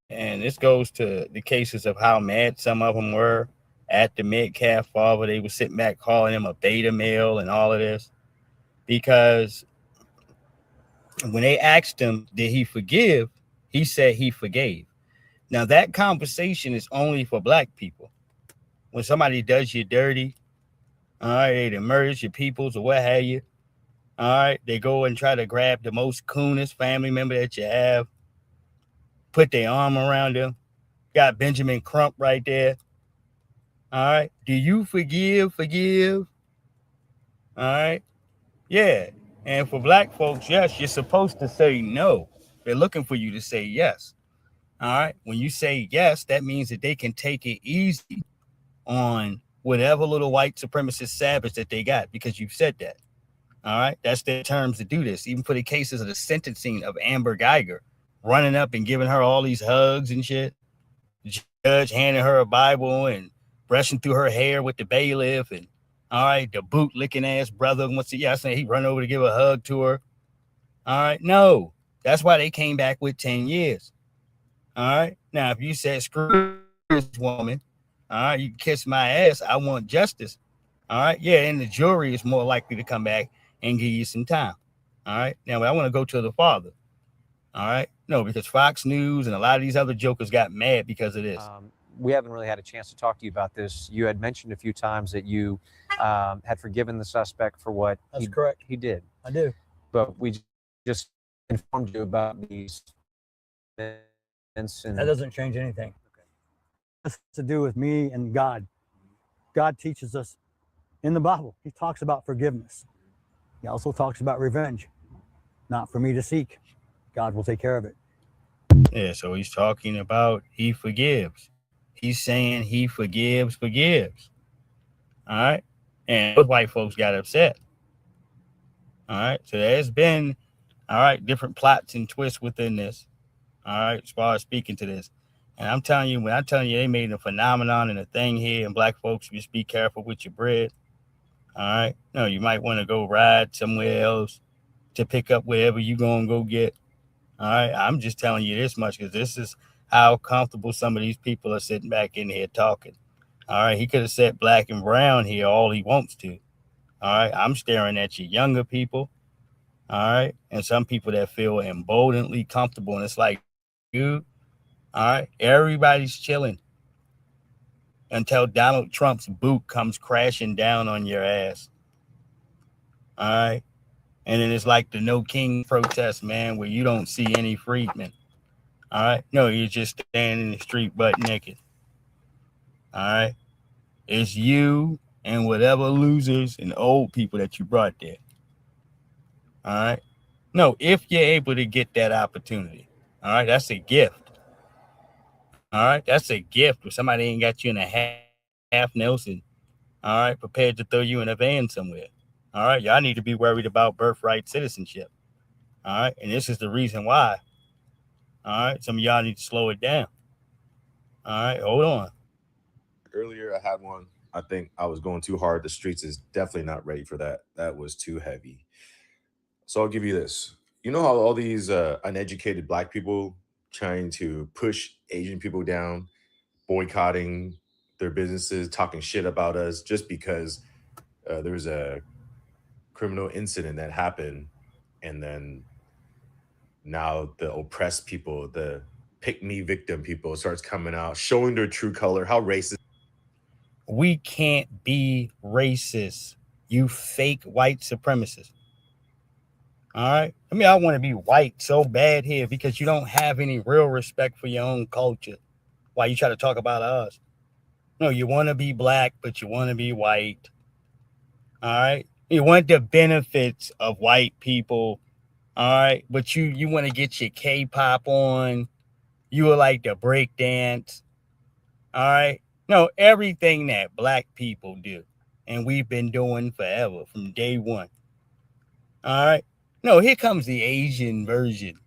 And this goes to the cases of how mad some of them were at the Metcalf father. They were sitting back calling him a beta male and all of this. Because when they asked him, did he forgive? He said he forgave. Now, that conversation is only for black people. When somebody does you dirty, all right, they murders your peoples or what have you, all right, they go and try to grab the most coonest family member that you have, put their arm around them, got Benjamin Crump right there, all right, do you forgive? All right, yeah, and for black folks, yes, you're supposed to say no. They're looking for you to say yes. All right. When you say yes, that means that they can take it easy on whatever little white supremacist savage that they got because you've said that. All right. That's their terms to do this. Even for the cases of the sentencing of Amber Geiger, running up and giving her all these hugs and shit. The judge handing her a Bible and brushing through her hair with the bailiff. And all right, the boot licking ass brother wants to, yeah, saying he run over to give a hug to her. All right. No, that's why they came back with 10 years. All right. Now, if you said, screw this woman, all right, you can kiss my ass. I want justice. All right. Yeah. And the jury is more likely to come back and give you some time. All right. Now, I want to go to the father. All right. No, because Fox News and a lot of these other jokers got mad because of this. We haven't really had a chance to talk to you about this. You had mentioned a few times that you had forgiven the suspect for what correct. He did. I do. But we just informed you about these. That doesn't change anything. Okay. It's to do with me and God. God teaches us in the Bible. He talks about forgiveness. He also talks about revenge. Not for me to seek. God will take care of it. Yeah, so he's talking about he forgives. He's saying he forgives. All right. And those white folks got upset. All right. So there's been, all right, different plots and twists within this. All right, as far as speaking to this. And I'm telling you, when I'm telling you they made a phenomenon and a thing here, and black folks, just be careful with your bread. All right. No, you might want to go ride somewhere else. to pick up whatever you gonna go get. All right, I'm just telling you this much because this is how comfortable some of these people are sitting back in here talking. All right, he could have said black and brown here all he wants to. All right, I'm staring at you younger people. All right, and some people that feel emboldenedly comfortable, and it's like, dude, all right, everybody's chilling until Donald Trump's boot comes crashing down on your ass. All right, and then it's like the No King protest, man, where you don't see any freedmen. All right, no, you're just standing in the street butt naked. All right, it's you and whatever losers and old people that you brought there. All right, no, if you're able to get that opportunity, all right, that's a gift. All right, that's a gift. If somebody ain't got you in a half Nelson, all right, prepared to throw you in a van somewhere. All right, y'all need to be worried about birthright citizenship. All right, and this is the reason why. All right, some of y'all need to slow it down. All right, hold on. Earlier, I had one. I think I was going too hard. The streets is definitely not ready for that. That was too heavy. So I'll give you this. You know how all these uneducated black people trying to push Asian people down, boycotting their businesses, talking shit about us just because there's a criminal incident that happened, and then now the oppressed people, the pick me victim people starts coming out, showing their true color, how racist. We can't be racist, you fake white supremacists. All right. I mean, I want to be white so bad here because you don't have any real respect for your own culture. Why you try to talk about us? No, you want to be black, but you want to be white. All right. You want the benefits of white people. All right. But you want to get your K-pop on. You would like to break dance. All right. No, everything that black people do. And we've been doing forever from day one. All right. No, here comes the Asian version.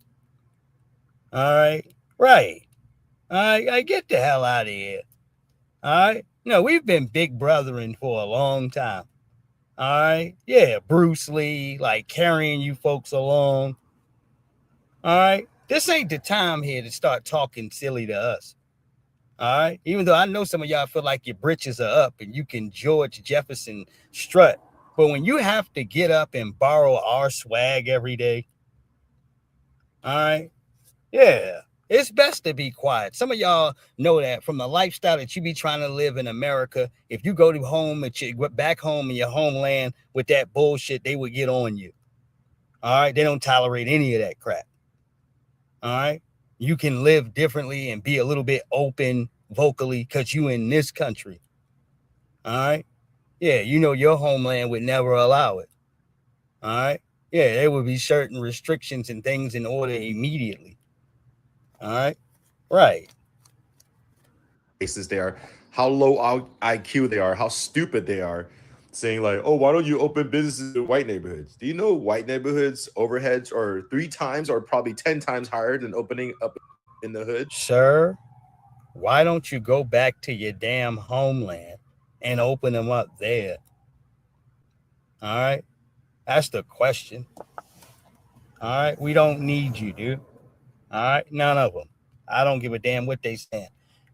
All right. Right. All right. I get the hell out of here. All right. No, we've been big brothering for a long time. All right. Yeah. Bruce Lee, like carrying you folks along. All right. This ain't the time here to start talking silly to us. All right. Even though I know some of y'all feel like your britches are up and you can George Jefferson strut. But when you have to get up and borrow our swag every day, all right, yeah, it's best to be quiet. Some of y'all know that from the lifestyle that you be trying to live in America. If you go to home and back home in your homeland with that bullshit, they would get on you. All right, they don't tolerate any of that crap. All right, you can live differently and be a little bit open vocally because you in this country. All right. Yeah, you know your homeland would never allow it. All right. Yeah, there would be certain restrictions and things in order immediately. All right. Right. Racist they are, how low IQ they are, how stupid they are, saying like, oh, why don't you open businesses in white neighborhoods? Do you know white neighborhoods overheads are 3 times or probably 10 times higher than opening up in the hood? Sir, why don't you go back to your damn homeland and open them up there? All right. That's the question. All right. We don't need you, dude. All right. None of them. I don't give a damn what they stand.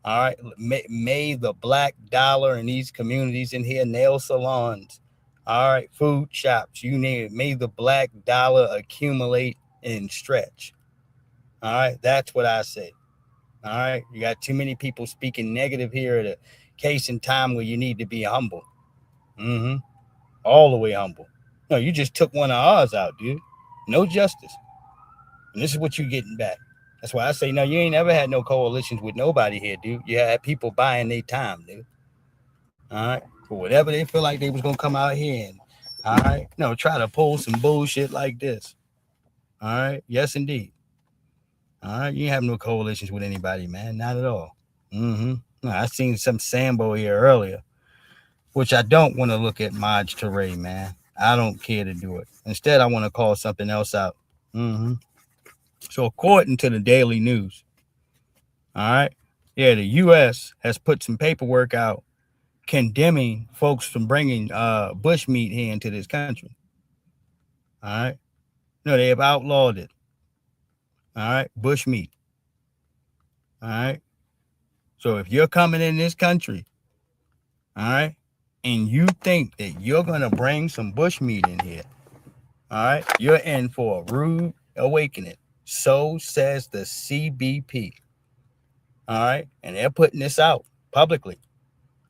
All right. May the black dollar in these communities in here, nail salons, all right, food shops, you name it. May the black dollar accumulate and stretch. All right. That's what I say. All right. You got too many people speaking negative here at a case in time where you need to be humble. Mm-hmm. All the way humble. No, you just took one of ours out, dude. No justice. And this is what you're getting back. That's why I say, no, you ain't ever had no coalitions with nobody here, dude. You had people buying their time, dude. All right. For whatever they feel like they was going to come out here and, all right, no, try to pull some bullshit like this. All right. Yes, indeed. All right. You ain't have no coalitions with anybody, man. Not at all. Mm-hmm. No, I seen some Sambo here earlier, which I don't want to look at Maj Toure, man. I don't care to do it. Instead, I want to call something else out. Mm-hmm. So according to the Daily News, all right, yeah, the U.S. has put some paperwork out condemning folks from bringing bush meat here into this country. All right. No, they have outlawed it. All right, bush meat. All right. So if you're coming in this country, all right, and you think that you're gonna bring some bush meat in here, all right, you're in for a rude awakening. So says the CBP. All right, and they're putting this out publicly.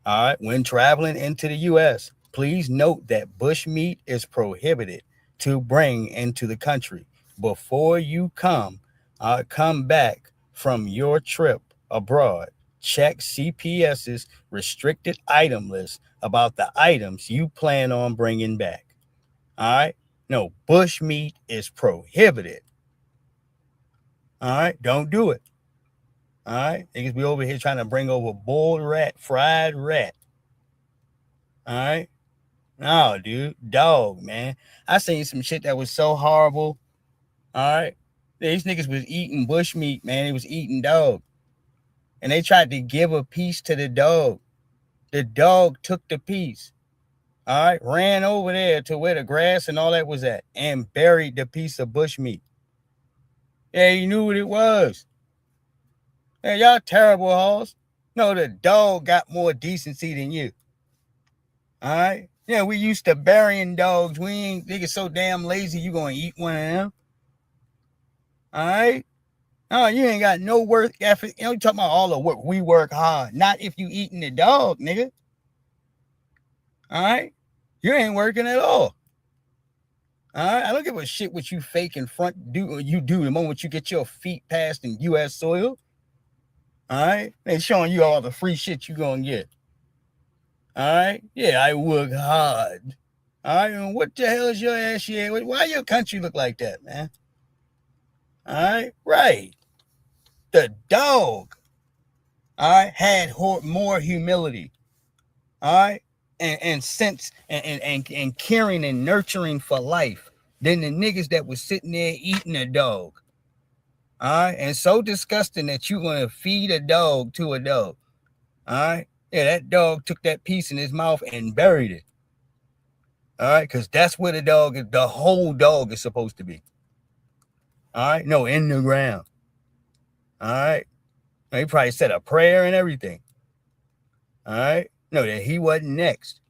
All right, when traveling into the U.S., please note that bush meat is prohibited to bring into the country. Before you come back from your trip abroad, check CPS's restricted item list about the items you plan on bringing back. All right, no, bush meat is prohibited. All right, don't do it. All right, niggas be over here trying to bring over boiled rat, fried rat. All right. No, dude. Dog, man. I seen some shit that was so horrible. All right. These niggas was eating bush meat, man. They was eating dog. And they tried to give a piece to the dog. The dog took the piece. All right. Ran over there to where the grass and all that was at and buried the piece of bush meat. Yeah, you knew what it was. Man, y'all terrible hoes. No, the dog got more decency than you. All right. Yeah, we used to burying dogs. We ain't niggas so damn lazy you gonna eat one of them. All right. Oh, you ain't got no work effort. You know, you talking about all the work. We work hard. Not if you eating the dog, nigga. All right. You ain't working at all. All right. I don't give a shit what you fake in front do or you do the moment you get your feet past in U.S. soil. All right. They showing you all the free shit you gonna get. All right. Yeah, I work hard. All right. And what the hell is your ass here? Why your country look like that, man? All right. Right. The dog, all right, had more humility. All right. And sense and caring and nurturing for life than the niggas that was sitting there eating a dog. All right. And so disgusting that you want to feed a dog to a dog. All right. Yeah, that dog took that piece in his mouth and buried it. All right, because that's where the whole dog is supposed to be. All right, no, in the ground. All right, no, he probably said a prayer and everything. All right, no, that he wasn't next.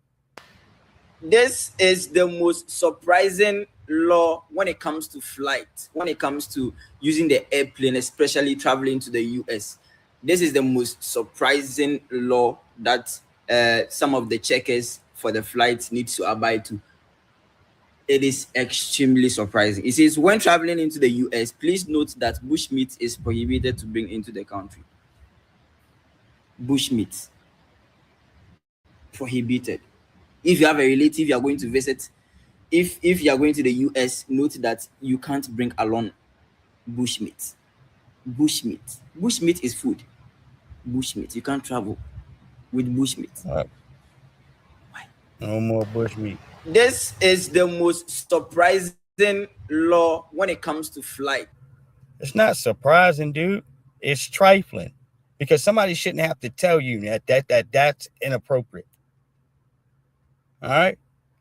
This is the most surprising law when it comes to flight, when it comes to using the airplane, especially traveling to the US. This is the most surprising law that some of the checkers for the flights need to abide to. It is extremely surprising. It says, when traveling into the US, please note that bushmeat is prohibited to bring into the country. Bushmeat. Prohibited. If you have a relative you are going to visit, if you are going to the US, note that you can't bring along bushmeat. Bushmeat. Bushmeat is food. Bushmeat. You can't travel with bushmeat. Right. Why? No more bushmeat. This is the most surprising law when it comes to flight. It's not surprising, dude. It's trifling because somebody shouldn't have to tell you that's inappropriate. All right,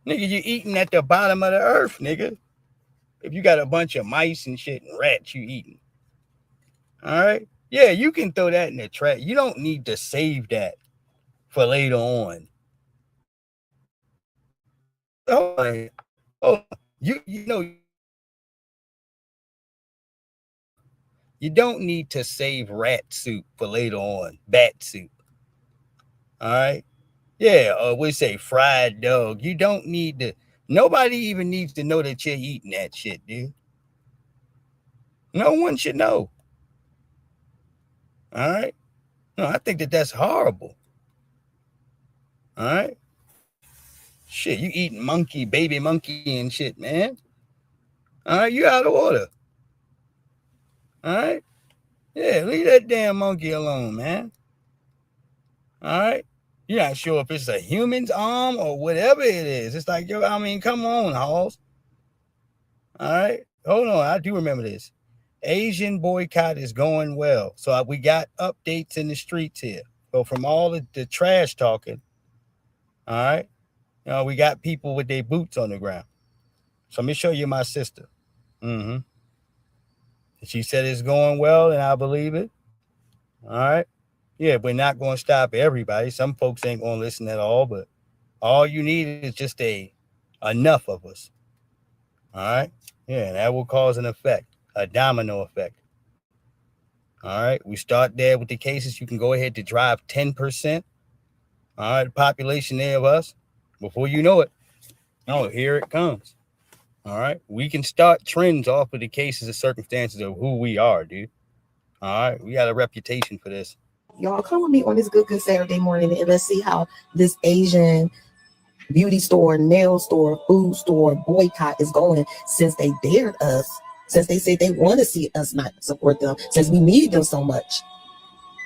nigga, you eating at the bottom of the earth, nigga. If you got a bunch of mice and shit and rats you eating. All right. Yeah, you can throw that in the trash. You don't need to save that for later on. Oh, you know, you don't need to save rat soup for later on, bat soup. All right. Yeah, we say fried dog. You don't need to. Nobody even needs to know that you're eating that shit, dude. No one should know. All right. No, I think that's horrible. All right. Shit, you eating monkey, baby monkey and shit, man. All right, you out of order. All right. Yeah, leave that damn monkey alone, man. All right. You're not sure if it's a human's arm or whatever it is. It's like, yo, I mean, come on, Halls. All right. Hold on. I do remember this. Asian boycott is going well. So we got updates in the streets here. So from all the trash talking, all right, we got people with their boots on the ground. So let me show you my sister. Mm-hmm. She said it's going well, and I believe it. All right. Yeah, we're not going to stop everybody. Some folks ain't going to listen at all, but all you need is just enough of us. All right. Yeah, and that will cause an effect, a domino effect. All right. We start there with the cases. You can go ahead to drive 10%. All right. The population there of us. Before you know it, oh, here it comes. All right. We can start trends off of the cases and circumstances of who we are, dude. All right. We got a reputation for this. Y'all come with me on this good Saturday morning and let's see how this Asian beauty store, nail store, food store boycott is going since they dared us, since they said they want to see us not support them, since we need them so much.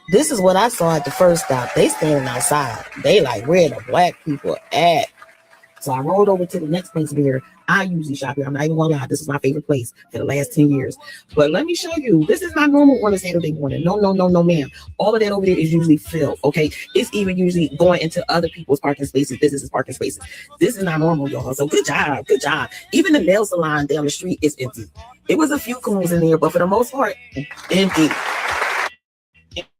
This is what I saw at the first stop. They standing outside. They like, where the black people at? So I rolled over to the next place where I usually shop here. I'm not even gonna lie, this is my favorite place for the last 10 years. But let me show you, this is not normal on a Saturday morning. No, ma'am. All of that over there is usually filled, okay? It's even usually going into other people's parking spaces, businesses' parking spaces. This is not normal, y'all. So good job. Even the nail salon down the street is empty. It was a few coons in there, but for the most part, empty.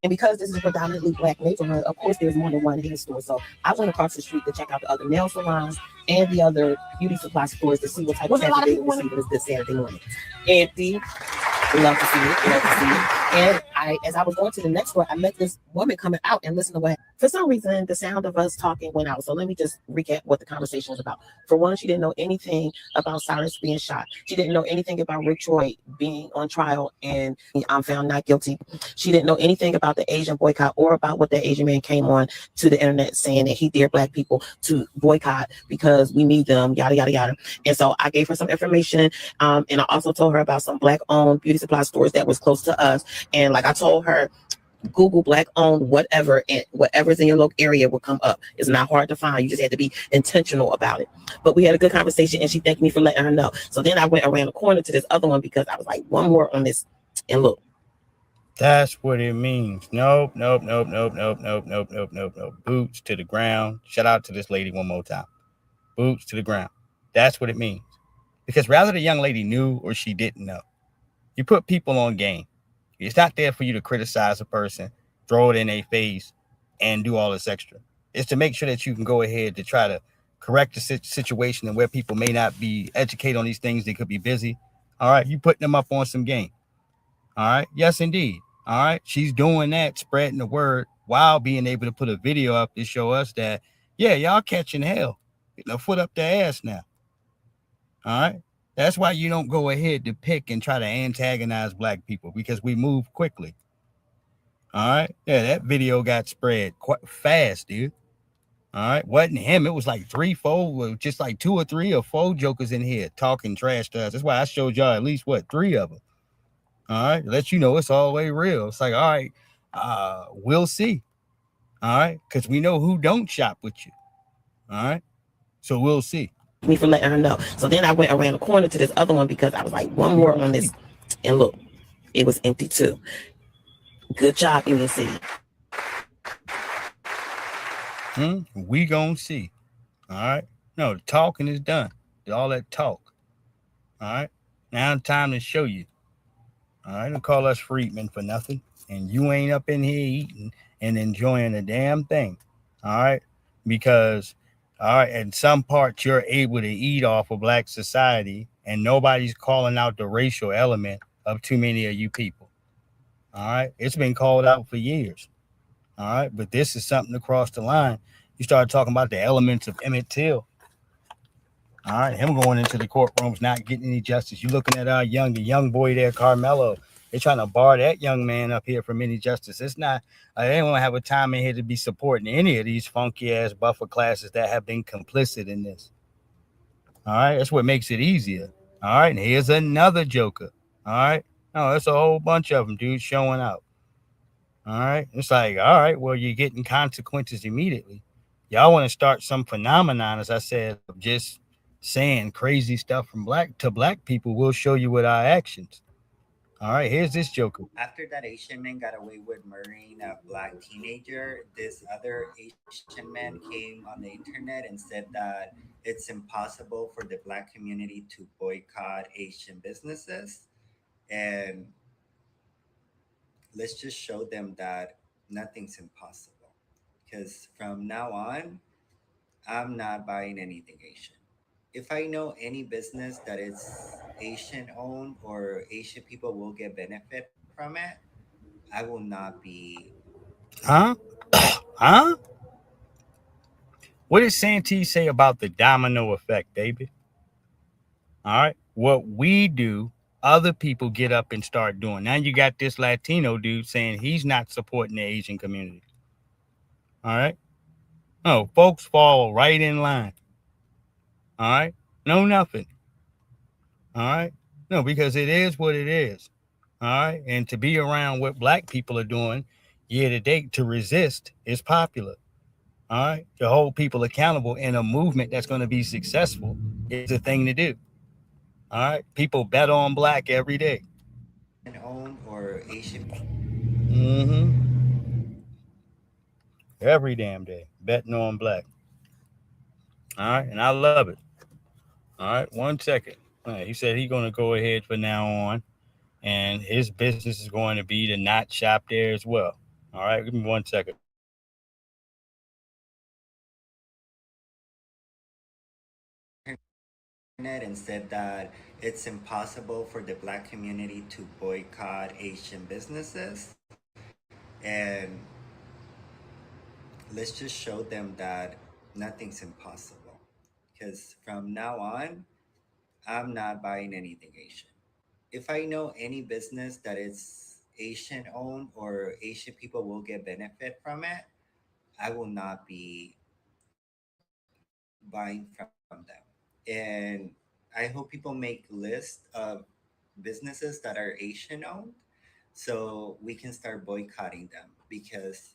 And because this is a predominantly black neighborhood, of course, there's more than one hair store. So I went across the street to check out the other nail salons and the other beauty supply stores to see what type of Saturday we see this Saturday morning. Empty. Love to see it. And as I was going to the next store, I met this woman coming out and listened to what. For some reason, the sound of us talking went out. So let me just recap what the conversation was about. For one, she didn't know anything about Cyrus being shot. She didn't know anything about Rick Troy being on trial and I'm found not guilty. She didn't know anything about the Asian boycott or about what the Asian man came on to the internet saying that he dared black people to boycott because we need them, yada, yada, yada. And so I gave her some information. And I also told her about some black-owned beauty supply stores that was close to us. And like I told her, Google black-owned whatever, and whatever's in your local area will come up. It's not hard to find. You just have to be intentional about it. But we had a good conversation, and she thanked me for letting her know. So then I went around the corner to this other one because I was like, one more on this, and look. That's what it means. Nope. Boots to the ground. Shout out to this lady one more time. Boots to the ground. That's what it means. Because rather the young lady knew or she didn't know, you put people on game. It's not there for you to criticize a person, throw it in their face, and do all this extra. It's to make sure that you can go ahead to try to correct the situation and where people may not be educated on these things. They could be busy. All right. You putting them up on some game. All right. Yes, indeed. All right. She's doing that, spreading the word while being able to put a video up to show us that, yeah, y'all catching hell. Getting a foot up their ass now. All right. That's why you don't go ahead to pick and try to antagonize black people because we move quickly. All right. Yeah, that video got spread quite fast, dude. All right. Wasn't him. It was like 3, 4, just like 2 or 3 or 4 jokers in here talking trash to us. That's why I showed y'all at least 3 of them. All right. Let you know it's all the way real. It's like, all right, we'll see. All right. Because we know who don't shop with you. All right. So we'll see. Me for letting her know. So then I went around the corner to this other one because I was like, one more on this, and look, it was empty too. Good job, Union City. We gonna see. All right. No, the talking is done. All that talk. All right. Now it's time to show you. All right. Don't call us freedmen for nothing. And you ain't up in here eating and enjoying a damn thing. All right. Because all right, in some parts you're able to eat off of black society and nobody's calling out the racial element of too many of you people. All right. It's been called out for years. All right. But this is something across the line. You start talking about the elements of Emmett Till. All right. Him going into the courtrooms, not getting any justice. You looking at the young boy there, Karmelo. They're trying to bar that young man up here from any justice. It's not, they don't have a time in here to be supporting any of these funky ass buffer classes that have been complicit in this. All right. That's what makes it easier. All right. And here's another joker. All right. No, that's a whole bunch of them, dude, showing out. All right. It's like, all right, well, you're getting consequences immediately. Y'all want to start some phenomenon, as I said, of just saying crazy stuff from black people. We'll show you with our actions. All right, here's this joker. After that Asian man got away with murdering a black teenager, this other Asian man came on the internet and said that it's impossible for the black community to boycott Asian businesses. And let's just show them that nothing's impossible. Because from now on, I'm not buying anything Asian. If I know any business that is Asian owned or Asian people will get benefit from it, I will not be. Huh? Huh? What did Santee say about the domino effect, David? All right. What we do, other people get up and start doing. Now you got this Latino dude saying he's not supporting the Asian community. All right. No, folks fall right in line. All right. No, nothing. All right. No, because it is what it is. All right. And to be around what black people are doing year to date to resist is popular. All right. To hold people accountable in a movement that's going to be successful is a thing to do. All right. People bet on black every day. Owned or Asian. Mm-hmm. Every damn day. Betting on black. All right. And I love it. All right. 1 second. All right. He said he's going to go ahead for now on. And his business is going to be to not shop there as well. All right. Give me 1 second. And said that it's impossible for the black community to boycott Asian businesses. And let's just show them that nothing's impossible. Because from now on, I'm not buying anything Asian. If I know any business that is Asian owned or Asian people will get benefit from it, I will not be buying from them. And I hope people make lists of businesses that are Asian owned so we can start boycotting them because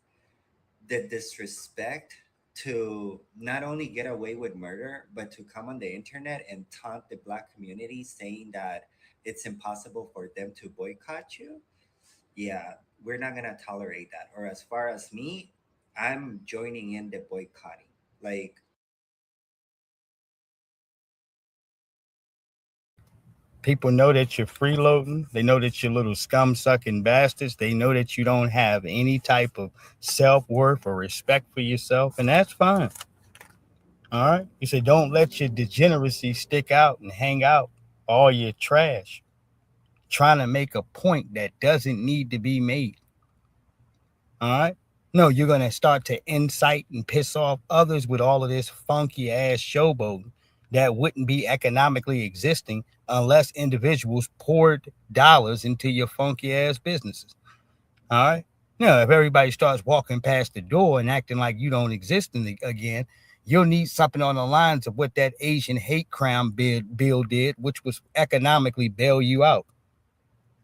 the disrespect to not only get away with murder but to come on the internet and taunt the black community saying that it's impossible for them to boycott you, yeah, we're not gonna tolerate that. Or as far as me, I'm joining in the boycotting. Like, People know that you're freeloading. They know that you're little scum sucking bastards. They know that you don't have any type of self worth or respect for yourself, and that's fine. All right. You say, don't let your degeneracy stick out and hang out all your trash, trying to make a point that doesn't need to be made. All right. No, you're going to start to incite and piss off others with all of this funky ass showboating that wouldn't be economically existing unless individuals poured dollars into your funky ass businesses. All right. Now, if everybody starts walking past the door and acting like you don't exist again, you'll need something on the lines of what that Asian hate crime bill did, which was economically bail you out.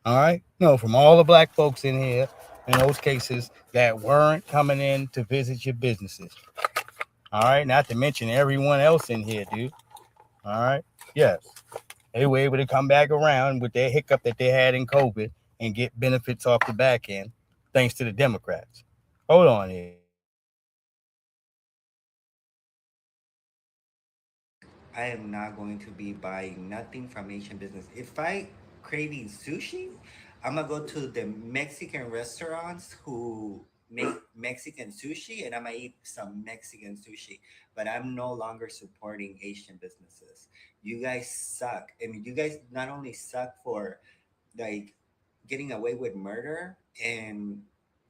All right. No, from all the black folks in here, in those cases that weren't coming in to visit your businesses. All right. Not to mention everyone else in here, dude. All right. Yes. They were able to come back around with their hiccup that they had in COVID and get benefits off the back end, thanks to the Democrats. Hold on here. I am not going to be buying nothing from Asian business. If I craving sushi, I'm gonna go to the Mexican restaurants who make Mexican sushi and I'm gonna eat some Mexican sushi. But I'm no longer supporting Asian businesses. You guys suck. I mean, you guys not only suck for like getting away with murder and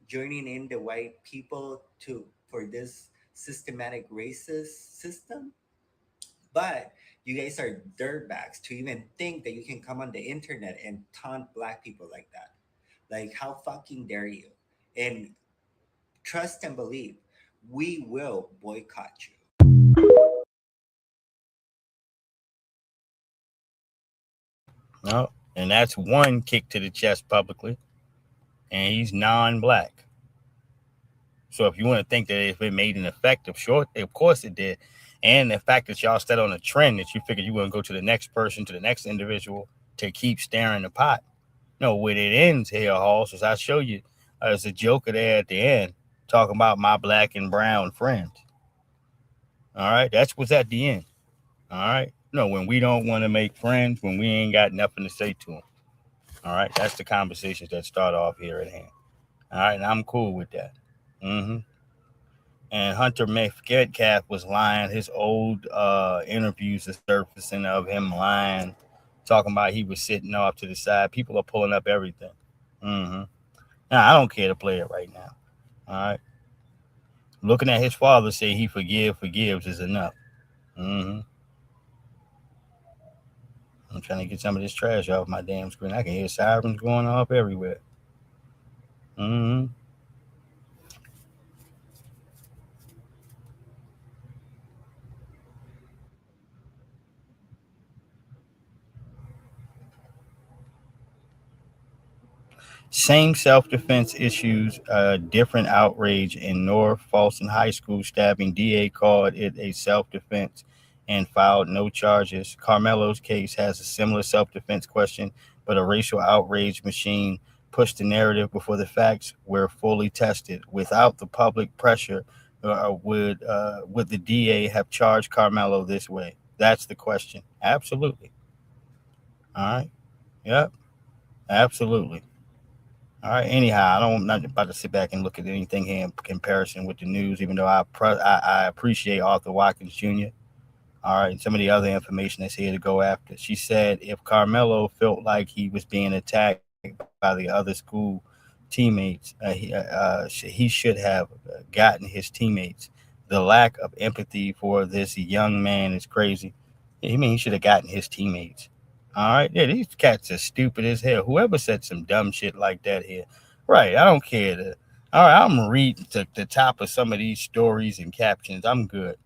joining in the white people to for this systematic racist system, but you guys are dirtbags to even think that you can come on the internet and taunt black people like that. Like, how fucking dare you? And trust and believe, we will boycott you. No, and that's one kick to the chest publicly, and he's non-black. So if you want to think that if it made an effect, of course it did. And the fact that y'all set on a trend that you figured you wouldn't go to the next person, to the next individual to keep stirring the pot. No, where it ends here, Hoss, is I show you there's a joker there at the end talking about my black and brown friends. All right, that's what's at the end. All right, no, when we don't want to make friends, when we ain't got nothing to say to them. All right, that's the conversations that start off here at hand. All right, and I'm cool with that. Mm-hmm. And Hunter Metcalf was lying. His old interviews are surfacing of him lying, talking about he was sitting off to the side. People are pulling up everything. Mm-hmm. Now, I don't care to play it right now. All right. Looking at his father say he forgives is enough. Mm-hmm. I'm trying to get some of this trash off my damn screen. I can hear sirens going off everywhere. Mm-hmm. Same self-defense issues, different outrage in North Folsom High School stabbing. DA called it a self-defense and filed no charges. Carmelo's case has a similar self-defense question, but a racial outrage machine pushed the narrative before the facts were fully tested. Without the public pressure, would the DA have charged Carmelo this way? That's the question. Absolutely. All right. Yep. Absolutely. All right. Anyhow, I'm not about to sit back and look at anything here in comparison with the news, even though I appreciate Arthur Watkins Jr. All right, and some of the other information that's here to go after. She said if Carmelo felt like he was being attacked by the other school teammates, he should have gotten his teammates. The lack of empathy for this young man is crazy. You mean he should have gotten his teammates? All right, yeah, these cats are stupid as hell. Whoever said some dumb shit like that here, right? I don't care. All right, I'm gonna read the top of some of these stories and captions. I'm good.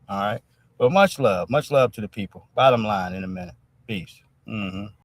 All right, but much love to the people. Bottom line in a minute. Peace. Mm-hmm.